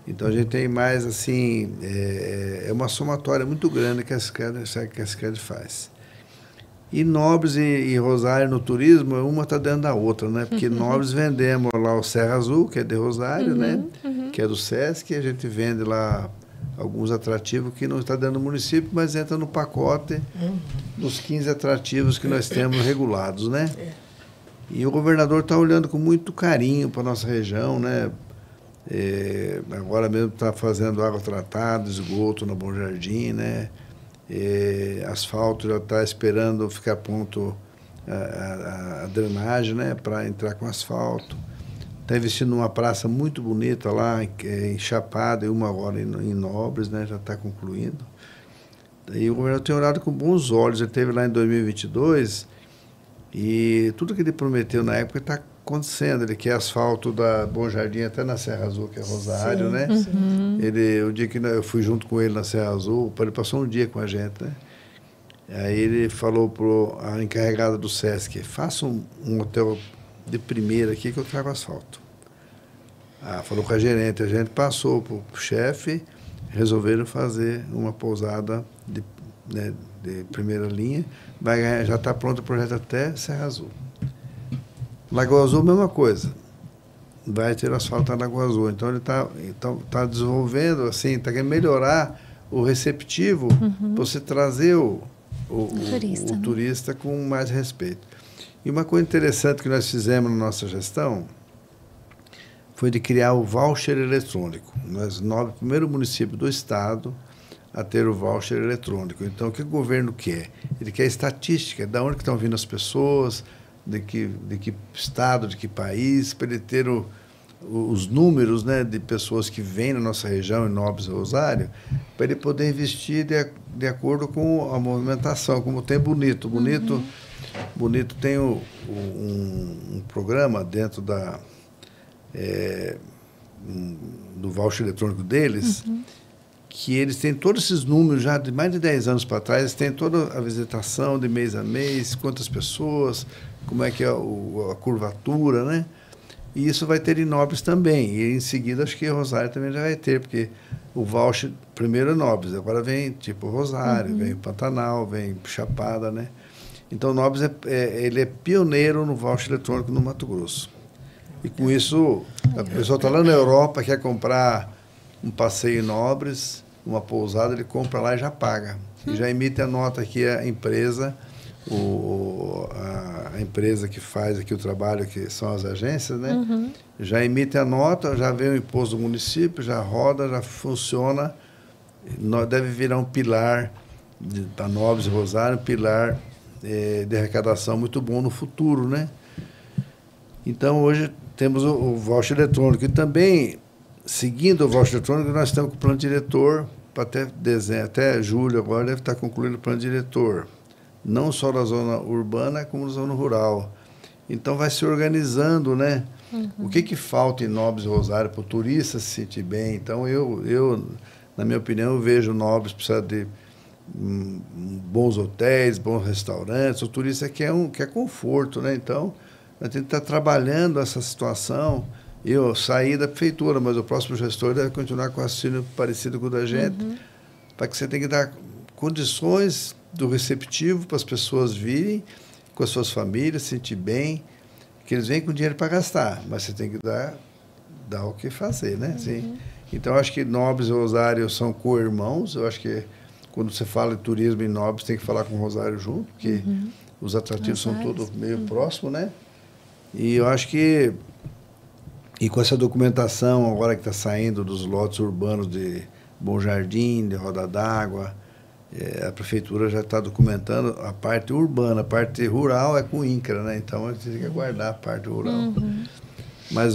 Então a gente tem mais, assim, é uma somatória muito grande que a Sicredi faz. E Nobres e Rosário no turismo, uma está dentro da outra, né? Porque Nobres vendemos lá o Serra Azul, que é de Rosário, né? Que é do Sesc, e a gente vende lá alguns atrativos que não está dentro do município, mas entra no pacote dos 15 atrativos que nós temos regulados, né? E o governador está olhando com muito carinho para a nossa região, né? Agora mesmo está fazendo água tratada, esgoto na Bom Jardim, né? Asfalto já está esperando ficar pronto a drenagem, né? Para entrar com asfalto. Está investindo numa praça muito bonita lá, em Chapada, e uma agora em Nobres, né? Já está concluindo. E o governador tem olhado com bons olhos. Ele esteve lá em 2022 e tudo que ele prometeu na época está acontecendo. Ele quer asfalto da Bom Jardim até na Serra Azul, que é Rosário, sim, né? O dia que eu fui junto com ele na Serra Azul, ele passou um dia com a gente, né? Aí ele falou para a encarregada do Sesc, faça um hotel de primeira aqui que eu trago asfalto. Falou com a gente passou para o chefe, resolveram fazer uma pousada de primeira linha, já está pronto o projeto até Serra Azul. Lagoa Azul, mesma coisa. Vai ter asfalto na Lagoa Azul. Então, ele está desenvolvendo, assim, está querendo melhorar o receptivo, para você trazer o turista com mais respeito. E uma coisa interessante que nós fizemos na nossa gestão foi de criar o voucher eletrônico. Nós, o primeiro município do estado a ter o voucher eletrônico. Então, o que o governo quer? Ele quer estatística, de onde que estão vindo as pessoas, de que estado, de que país, para ele ter os números, né, de pessoas que vêm na nossa região, em Nobres e Rosário, para ele poder investir de acordo com a movimentação, como tem Bonito. Bonito tem um programa dentro do voucher eletrônico deles, que eles têm todos esses números já de mais de 10 anos para trás, eles têm toda a visitação de mês a mês, quantas pessoas, como é que é a curvatura, né? E isso vai ter em Nobres também. E em seguida acho que Rosário também já vai ter, porque o voucher primeiro é Nobres, agora vem tipo Rosário, vem Pantanal, vem Chapada, né? Então Nobres ele é pioneiro no voucher eletrônico no Mato Grosso. E com isso, a pessoa está lá na Europa, quer comprar um passeio em Nobres, uma pousada, ele compra lá e já paga. E já emite a nota aqui a empresa, a empresa que faz aqui o trabalho, que são as agências, né? Já emite a nota, já vem o imposto do município, já roda, já funciona. Deve virar um pilar para Nobres e Rosário, um pilar de arrecadação muito bom no futuro, né? Então, hoje temos o voucher eletrônico. E também, seguindo o voucher eletrônico, nós estamos com o plano diretor, para até julho agora deve estar concluído o plano diretor. Não só na zona urbana, como na zona rural. Então, vai se organizando, né? O que falta em Nobres e Rosário para o turista se sentir bem? Então, eu, na minha opinião, eu vejo Nobres precisar de bons hotéis, bons restaurantes. O turista quer conforto, né? Então, nós temos que estar trabalhando essa situação. Eu saí da prefeitura, mas o próximo gestor deve continuar com um raciocínio parecido com o da gente, para que você tenha que dar condições do receptivo para as pessoas virem com as suas famílias, se sentir bem, que eles vêm com dinheiro para gastar, mas você tem que dar o que fazer, né? Sim. Então, acho que Nobres e Rosário são co-irmãos. Eu acho que quando você fala de turismo em Nobres, tem que falar com Rosário junto, porque os atrativos são todos meio próximos, né? E eu acho que, e com essa documentação agora que está saindo dos lotes urbanos de Bom Jardim, de Roda d'Água, a prefeitura já está documentando a parte urbana. A parte rural é com o INCRA, né? Então, a gente tem que aguardar a parte rural. Mas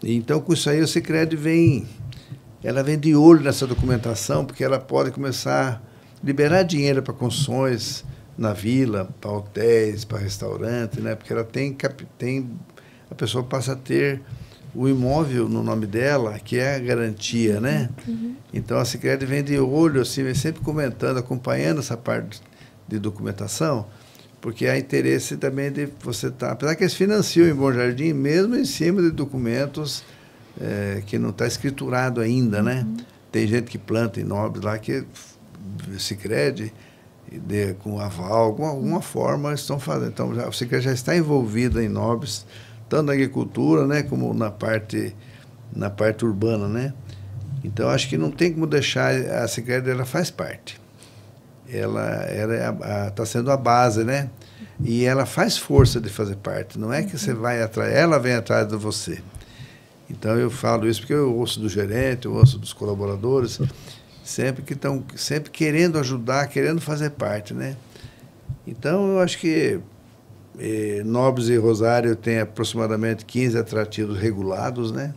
então, com isso aí, o Sicredi vem de olho nessa documentação, porque ela pode começar a liberar dinheiro para construções na vila, para hotéis, para restaurantes, né? Porque ela a pessoa passa a ter o imóvel no nome dela, que é a garantia, né? Então, a Sicredi vem de olho, assim, vem sempre comentando, acompanhando essa parte de documentação, porque há interesse também de você estar... Apesar que eles financiam em Bom Jardim, mesmo em cima de documentos que não está escriturado ainda, né? Tem gente que planta em Nobres lá, que Sicredi, com aval, alguma forma, eles estão fazendo. Então, o Sicredi já está envolvido em Nobres, tanto na agricultura, né, como na parte urbana, né? Então, acho que não tem como deixar... A Sicredi, ela faz parte. Ela está sendo a base, né? E ela faz força de fazer parte. Não é que você vai atrás, ela vem atrás de você. Então, eu falo isso porque eu ouço do gerente, eu ouço dos colaboradores, sempre que estão sempre querendo ajudar, querendo fazer parte, né? Então, eu acho que Nobres e Rosário têm aproximadamente 15 atrativos regulados, né?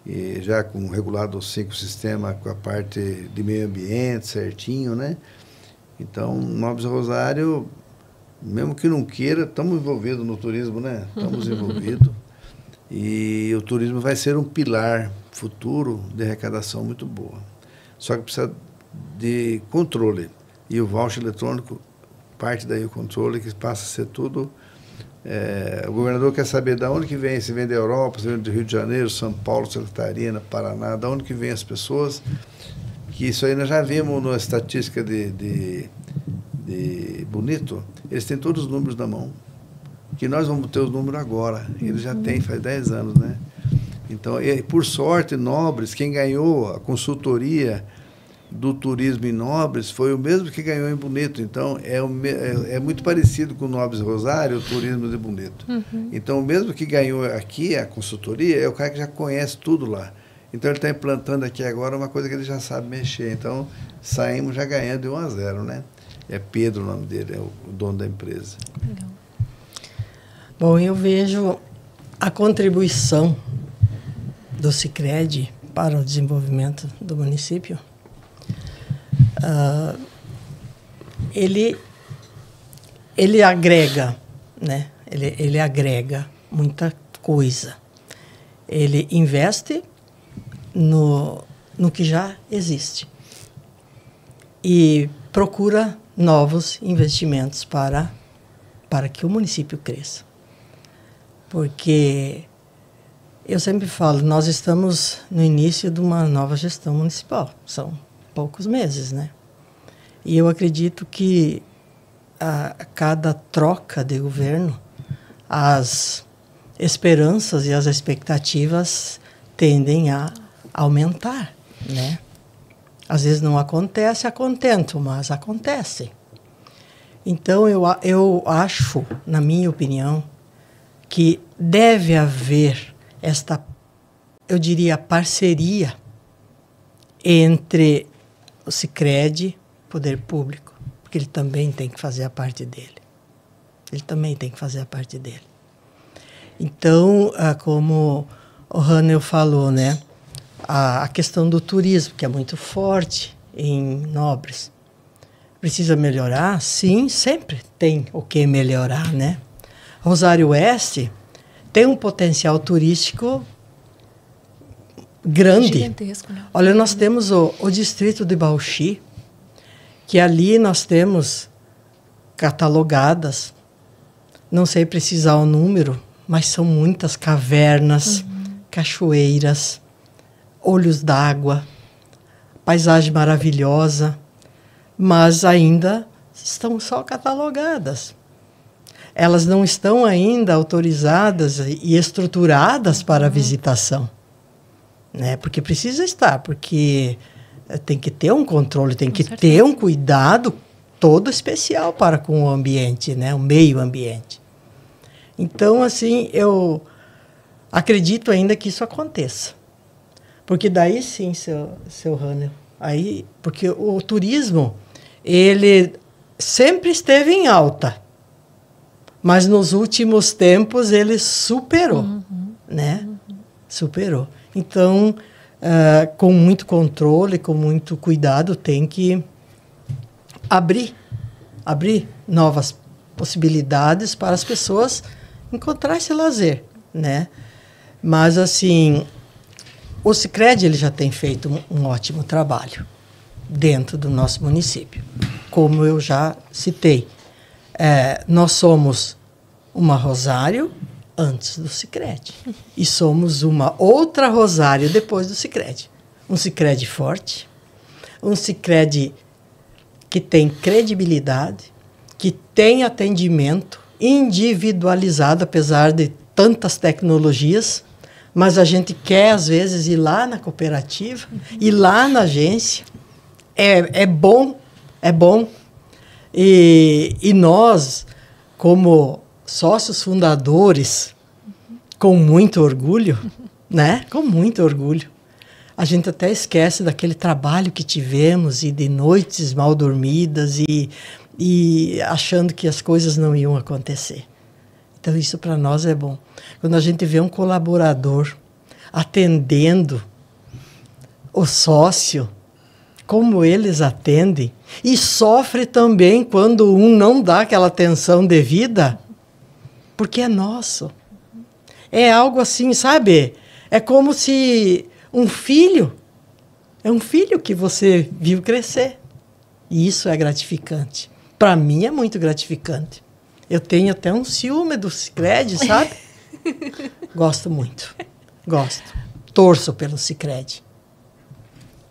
E já com regulado 5 sistemas com a parte de meio ambiente certinho, né? Então, Nobres e Rosário, mesmo que não queira, estamos envolvidos no turismo, né? Estamos envolvidos. E o turismo vai ser um pilar futuro de arrecadação muito boa. Só que precisa de controle. E o voucher eletrônico, parte daí o controle, que passa a ser tudo... o governador quer saber de onde que vem, se vem da Europa, se vem do Rio de Janeiro, São Paulo, Santa Catarina, Paraná, de onde que vem as pessoas, que isso aí nós já vimos na estatística de Bonito, eles têm todos os números na mão, que nós vamos ter os números agora, eles já têm, faz 10 anos, né? Então, por sorte, Nobres, quem ganhou a consultoria do turismo em Nobres foi o mesmo que ganhou em Bonito. Então, é muito parecido com Nobres e Rosário, o turismo de Bonito. Então, o mesmo que ganhou aqui a consultoria é o cara que já conhece tudo lá. Então, ele está implantando aqui agora uma coisa que ele já sabe mexer. Então, saímos já ganhando de 1-0, né? É Pedro o nome dele, é o dono da empresa. Legal. Bom, eu vejo a contribuição do Sicredi para o desenvolvimento do município. Ele agrega, né? Ele agrega muita coisa. Ele investe no que já existe e procura novos investimentos para que o município cresça. Porque eu sempre falo, nós estamos no início de uma nova gestão municipal. São poucos meses, né? E eu acredito que a cada troca de governo, as esperanças e as expectativas tendem a aumentar, né? Às vezes não acontece a contento, mas acontece. Então, eu acho, na minha opinião, que deve haver esta, eu diria, parceria entre o Sicredi, poder público, porque ele também tem que fazer a parte dele. Ele também tem que fazer a parte dele. Então, como o Rânio falou, né? A questão do turismo, que é muito forte em Nobres. Precisa melhorar? Sim, sempre tem o que melhorar, né? Rosário Oeste tem um potencial turístico grande. Gigantesco, né? Olha, nós temos o distrito de Bauxi, que ali nós temos catalogadas, não sei precisar o número, mas são muitas cavernas, cachoeiras, olhos d'água, paisagem maravilhosa, mas ainda estão só catalogadas. Elas não estão ainda autorizadas e estruturadas para a visitação, né? Porque precisa estar, porque tem que ter um controle, tem que ter um cuidado todo especial para com o ambiente, né? O meio ambiente. Então, assim, eu acredito ainda que isso aconteça. Porque daí sim, seu Rânio, aí, porque o turismo, ele sempre esteve em alta, mas nos últimos tempos ele superou, né? Superou. Então, com muito controle, com muito cuidado, tem que abrir novas possibilidades para as pessoas encontrar esse lazer, né? Mas, assim, o Sicredi ele já tem feito um ótimo trabalho dentro do nosso município. Como eu já citei, nós somos uma Rosário antes do Sicredi e somos uma outra Rosário depois do Sicredi. Um Sicredi forte, um Sicredi que tem credibilidade, que tem atendimento individualizado, apesar de tantas tecnologias, mas a gente quer, às vezes, ir lá na cooperativa, ir lá na agência. É bom, é bom. E nós, como sócios fundadores, com muito orgulho, né? Com muito orgulho. A gente até esquece daquele trabalho que tivemos e de noites mal dormidas e achando que as coisas não iam acontecer. Então, isso para nós é bom. Quando a gente vê um colaborador atendendo o sócio, como eles atendem, e sofre também quando um não dá aquela atenção devida, porque é nosso. É algo assim, sabe? É como se é um filho que você viu crescer. E isso é gratificante. Para mim é muito gratificante. Eu tenho até um ciúme do Sicredi, sabe? Gosto muito. Gosto. Torço pelo Sicredi.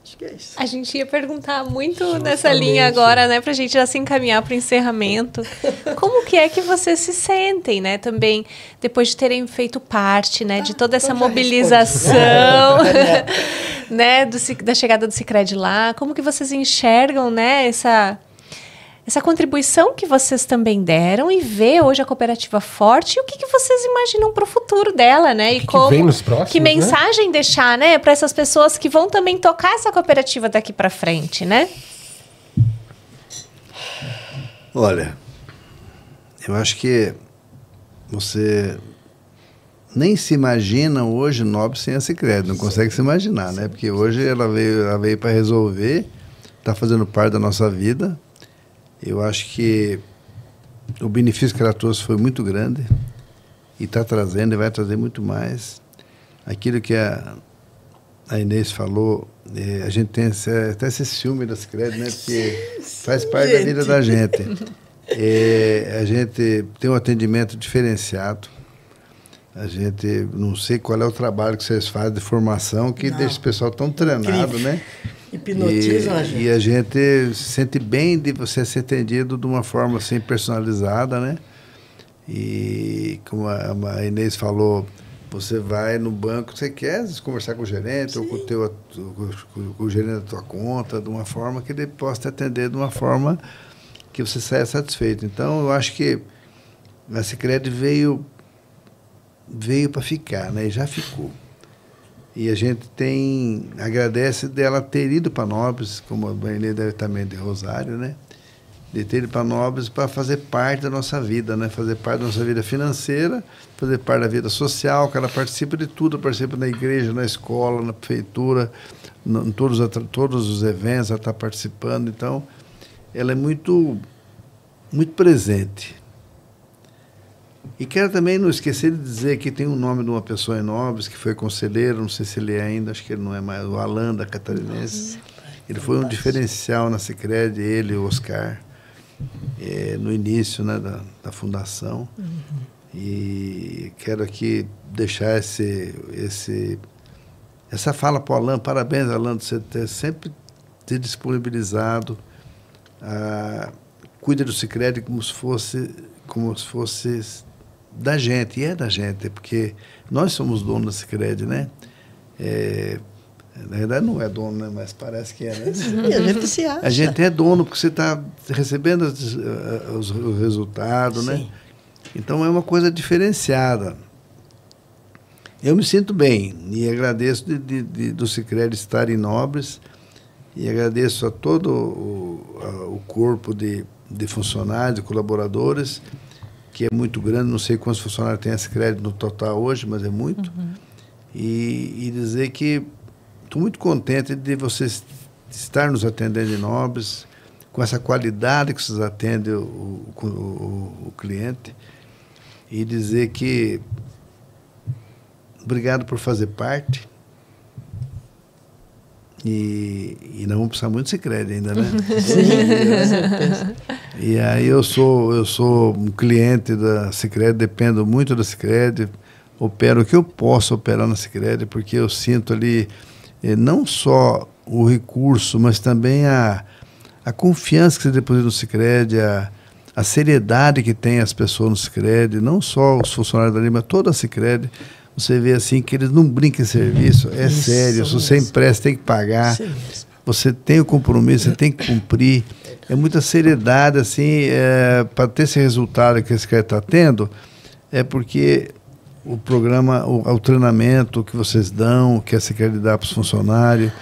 Acho que é isso. A gente ia perguntar muito nessa linha agora, né? Pra gente já se encaminhar para o encerramento. Como que é que vocês se sentem, né? Também, depois de terem feito parte, né? De toda essa mobilização, né? Da chegada do Sicredi lá. Como que vocês enxergam, né? Essa contribuição que vocês também deram e ver hoje a cooperativa forte e o que vocês imaginam para o futuro dela, né? E como vem nos próximos, que mensagem deixar, né, para essas pessoas que vão também tocar essa cooperativa daqui para frente, né? Olha, eu acho que você nem se imagina hoje Nobres sem a Sicredi, não consegue se imaginar, né? Porque hoje ela veio para resolver, está fazendo parte da nossa vida. Eu acho que o benefício que ela trouxe foi muito grande e está trazendo e vai trazer muito mais. Aquilo que a Inês falou, a gente tem até esse ciúme da Sicredi, né? Porque faz parte da vida da gente. A gente tem um atendimento diferenciado. A gente não sei qual é o trabalho que vocês fazem de formação que deixa o pessoal tão treinado, né? Hipnotizam a gente. E a gente se sente bem de você ser atendido de uma forma assim personalizada, né? E como a Inês falou, você vai no banco, você quer conversar com o gerente, sim, ou com o gerente da tua conta, de uma forma que ele possa te atender de uma forma que você saia satisfeito. Então, eu acho que a Sicredi veio para ficar, né? E já ficou. E a gente agradece dela ter ido para Nobres, como a Inês deve também de Rosário, né? de ter ido para Nobres para fazer parte da nossa vida, né? Fazer parte da nossa vida financeira, fazer parte da vida social, que ela participa de tudo, participa na igreja, na escola, na prefeitura, em todos os eventos, ela está participando. Então, ela é muito, muito presente. E quero também não esquecer de dizer que tem o nome de uma pessoa em Nobres, que foi conselheiro, não sei se ele é ainda, acho que ele não é mais, o Alan da Catarinense. Ele foi um diferencial na Sicredi, ele e o Oscar, no início, né, da fundação. E quero aqui deixar essa fala para o Alan. Parabéns, Alan, de você ter sempre ter disponibilizado. Cuida do Sicredi como se fosse da gente, e é da gente, porque nós somos donos da Sicredi, né? Na verdade não é dono, né? Mas parece que é, né? E a gente se acha. A gente é dono porque você está recebendo os resultados, né? Então é uma coisa diferenciada. Eu me sinto bem e agradeço do Sicredi estar em Nobres e agradeço a todo o corpo de funcionários, de colaboradores, que é muito grande, não sei quantos funcionários tem a Sicredi no total hoje, mas é muito. E dizer que estou muito contente de vocês estar nos atendendo em Nobres, com essa qualidade que vocês atendem o cliente, e dizer que obrigado por fazer parte. E não vamos precisar muito de Sicredi ainda, né? Sim. E aí eu sou um cliente da Sicredi, dependo muito da Sicredi, opero o que eu posso operar na Sicredi, porque eu sinto ali não só o recurso, mas também a confiança que você deposita no Sicredi, a seriedade que tem as pessoas no Sicredi, não só os funcionários dali, mas toda a Sicredi. Você vê assim que eles não brincam em serviço, é isso, sério. Se você empresta, tem que pagar. Você tem o compromisso, você tem que cumprir. É muita seriedade, assim, para ter esse resultado que esse cara está tendo, é porque o programa, o treinamento que vocês dão, que a Sicredi dá para os funcionários,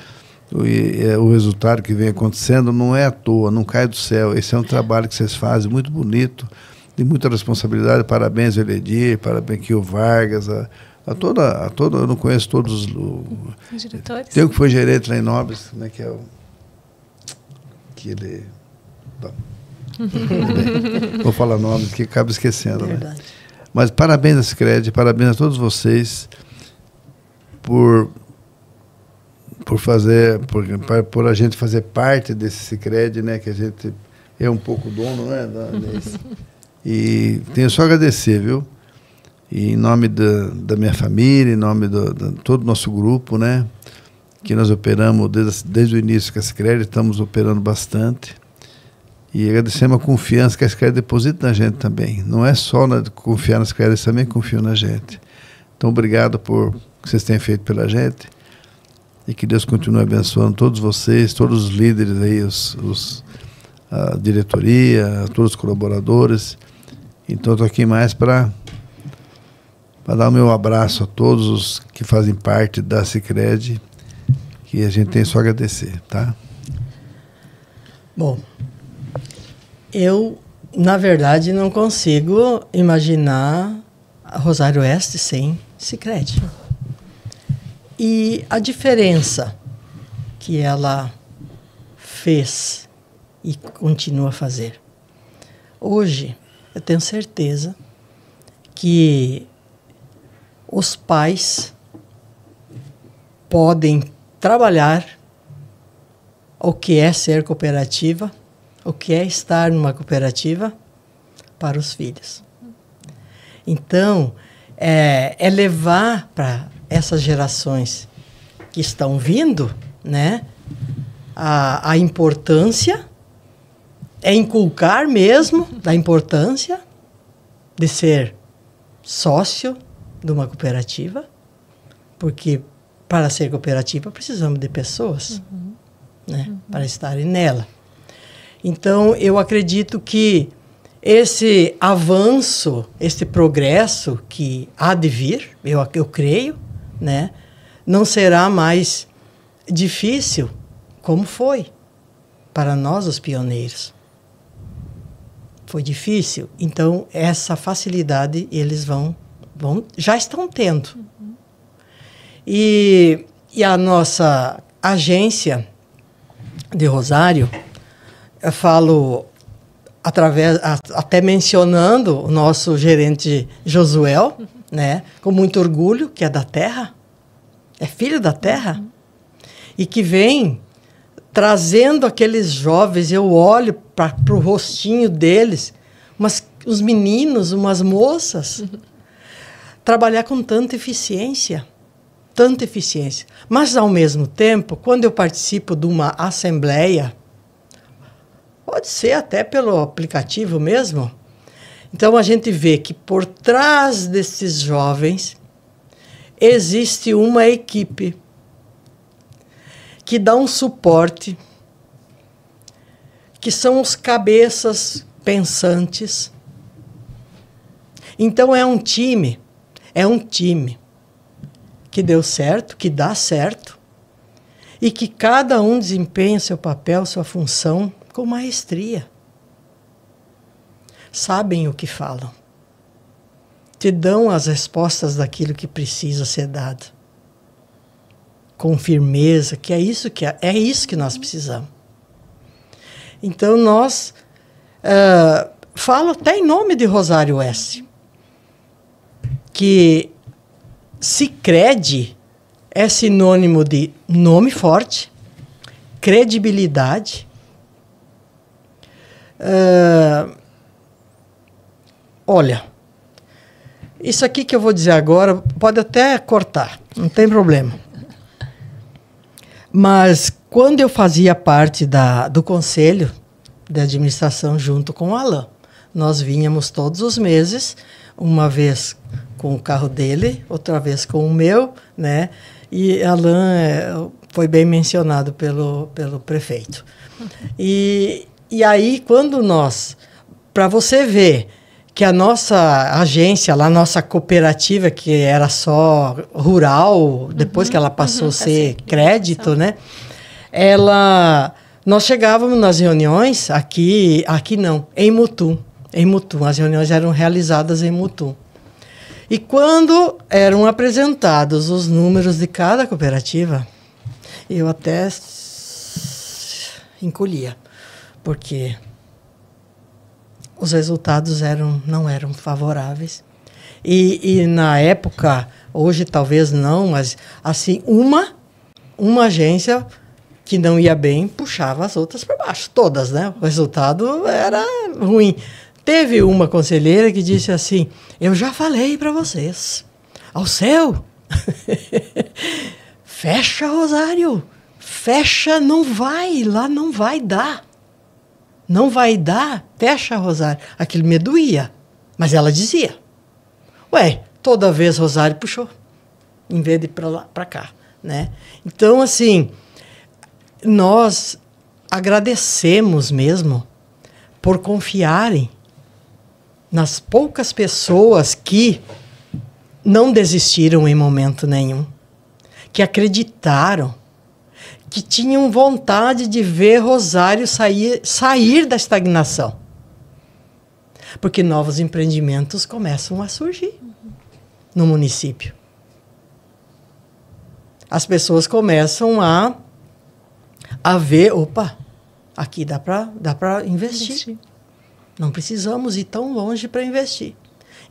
o resultado que vem acontecendo não é à toa, não cai do céu. Esse é um trabalho que vocês fazem muito bonito, de muita responsabilidade. Parabéns ao Eledir, parabéns aqui ao Vargas, a toda, eu não conheço todos os diretores. Tem um que foi gerente lá em Nobres, como é que é o... Que ele... Bom, vou falar nomes que acaba esquecendo, né? Mas parabéns a Sicredi, parabéns a todos vocês por a gente fazer parte desse Sicredi, né? Que a gente é um pouco dono, né? E tenho só a agradecer, viu? E em nome da minha família, em nome de todo o nosso grupo, né? Que nós operamos desde o início com a Sicredi, estamos operando bastante. E agradecemos a confiança que a Sicredi deposita na gente também. Não é só confiar na Sicredi, eles também confiam na gente. Então, obrigado por o que vocês têm feito pela gente. E que Deus continue abençoando todos vocês, todos os líderes aí, a diretoria, todos os colaboradores. Então, estou aqui mais para dar o meu abraço a todos os que fazem parte da Sicredi, que a gente tem só a agradecer, tá? Bom, eu, na verdade, não consigo imaginar a Rosário Oeste sem Sicredi. E a diferença que ela fez e continua a fazer. Hoje, eu tenho certeza que os pais podem trabalhar o que é ser cooperativa, o que é estar numa cooperativa para os filhos. Então, é levar para essas gerações que estão vindo, né, a importância, é inculcar mesmo da importância de ser sócio de uma cooperativa, porque para ser cooperativa precisamos de pessoas, né, para estarem nela. Então, eu acredito que esse avanço, esse progresso que há de vir, eu creio, né, não será mais difícil como foi para nós, os pioneiros. foi difícil. Então, essa facilidade eles já estão tendo. E a nossa agência de Rosário, eu falo até mencionando o nosso gerente Josuel, né, com muito orgulho, que é da terra, é filho da terra, e que vem trazendo aqueles jovens. Eu olho para o rostinho deles, os meninos, umas moças, trabalhar com tanta eficiência. Mas, ao mesmo tempo, quando eu participo de uma assembleia, pode ser até pelo aplicativo mesmo, então a gente vê que por trás desses jovens existe uma equipe que dá um suporte, que são os cabeças pensantes. Então é um time que deu certo, que dá certo, e que cada um desempenha seu papel, sua função com maestria. Sabem o que falam. Te dão as respostas daquilo que precisa ser dado. Com firmeza, que é isso que nós precisamos. Então, nós falo até em nome de Rosário Oeste, que Sicredi é sinônimo de nome forte, credibilidade. Olha, isso aqui que eu vou dizer agora pode até cortar, não tem problema. Mas quando eu fazia parte do conselho de administração junto com o Alain, nós vinhamos todos os meses, uma vez com o carro dele, outra vez com o meu, né? E Alain foi bem mencionado pelo prefeito. E aí, quando para você ver que a nossa agência, lá, a nossa cooperativa, que era só rural, depois que ela passou a ser crédito, né? Nós chegávamos nas reuniões, aqui não, em Mutum. As reuniões eram realizadas em Mutum. E quando eram apresentados os números de cada cooperativa, eu até encolhia, porque os resultados não eram favoráveis. E na época, hoje talvez não, mas assim, uma agência que não ia bem puxava as outras para baixo, todas, né? O resultado era ruim. Teve uma conselheira que disse assim: eu já falei para vocês, ao céu, fecha, Rosário, fecha, não vai dar. Não vai dar, fecha, Rosário. Aquilo me doía, mas ela dizia. Toda vez Rosário puxou, em vez de ir para lá, para cá, né? Então, assim, nós agradecemos mesmo por confiarem nas poucas pessoas que não desistiram em momento nenhum, que acreditaram, que tinham vontade de ver Rosário sair da estagnação. Porque novos empreendimentos começam a surgir no município. As pessoas começam a ver, aqui dá para investir. Não precisamos ir tão longe para investir.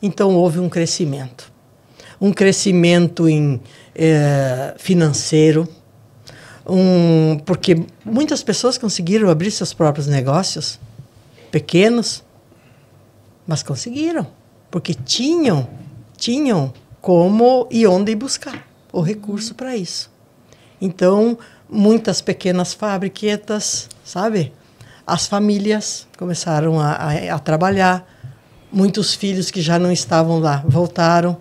Então, houve um crescimento. Um crescimento financeiro, porque muitas pessoas conseguiram abrir seus próprios negócios, pequenos, mas conseguiram, porque tinham como e onde buscar o recurso para isso. Então, muitas pequenas fabriquetas, sabe? As famílias começaram a trabalhar, muitos filhos que já não estavam lá voltaram.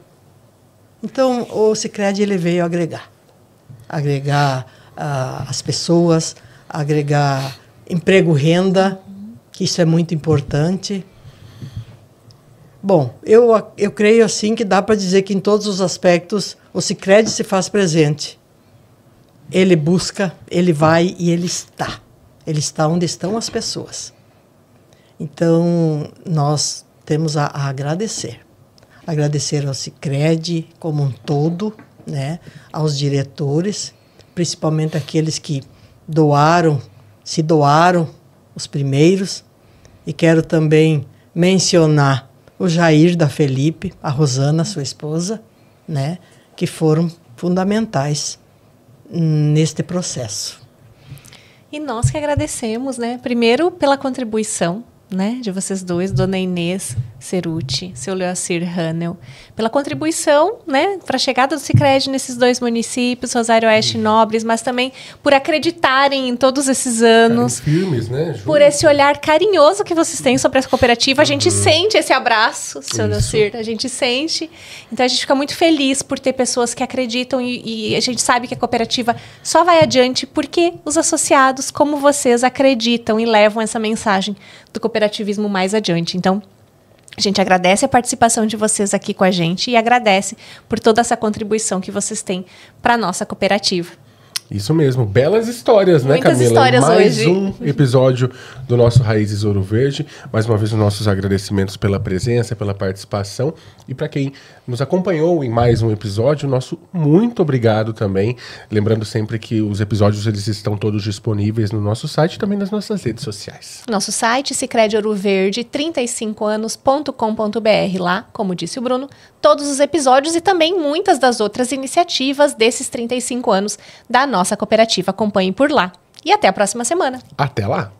Então, o Sicredi ele veio agregar as pessoas, agregar emprego, renda, que isso é muito importante. Bom, eu creio assim que dá para dizer que em todos os aspectos o Sicredi se faz presente. Ele busca, ele vai e ele está. Ele está onde estão as pessoas. Então, nós temos a agradecer. Agradecer ao Sicredi como um todo, né? Aos diretores, principalmente aqueles que se doaram, os primeiros. E quero também mencionar o Jair da Felipe, a Rosana, sua esposa, né? Que foram fundamentais neste processo. E nós que agradecemos, né? Primeiro pela contribuição, né, de vocês dois, Dona Inês Ceruti, seu Leocir Hanel, pela contribuição, né, para a chegada do Sicredi nesses 2 municípios, Rosário Oeste e Nobres, mas também por acreditarem em todos esses anos, firmes, né, por esse olhar carinhoso que vocês têm sobre essa cooperativa. A gente sente esse abraço, seu Leocir, a gente sente. Então a gente fica muito feliz por ter pessoas que acreditam e a gente sabe que a cooperativa só vai adiante porque os associados, como vocês, acreditam e levam essa mensagem do cooperativismo mais adiante. Então, a gente agradece a participação de vocês aqui com a gente e agradece por toda essa contribuição que vocês têm para a nossa cooperativa. Isso mesmo, belas histórias, né, Muitas Camila? histórias mais hoje. um episódio do nosso Raízes Ouro Verde. Mais uma vez, os nossos agradecimentos pela presença, pela participação. E para quem nos acompanhou em mais um episódio, nosso muito obrigado também. Lembrando sempre que os episódios eles estão todos disponíveis no nosso site e também nas nossas redes sociais. Nosso site, Sicredi Ouro Verde, 35anos.com.br. Lá, como disse o Bruno, todos os episódios e também muitas das outras iniciativas desses 35 anos da nossa cooperativa. Acompanhe por lá. E até a próxima semana. Até lá!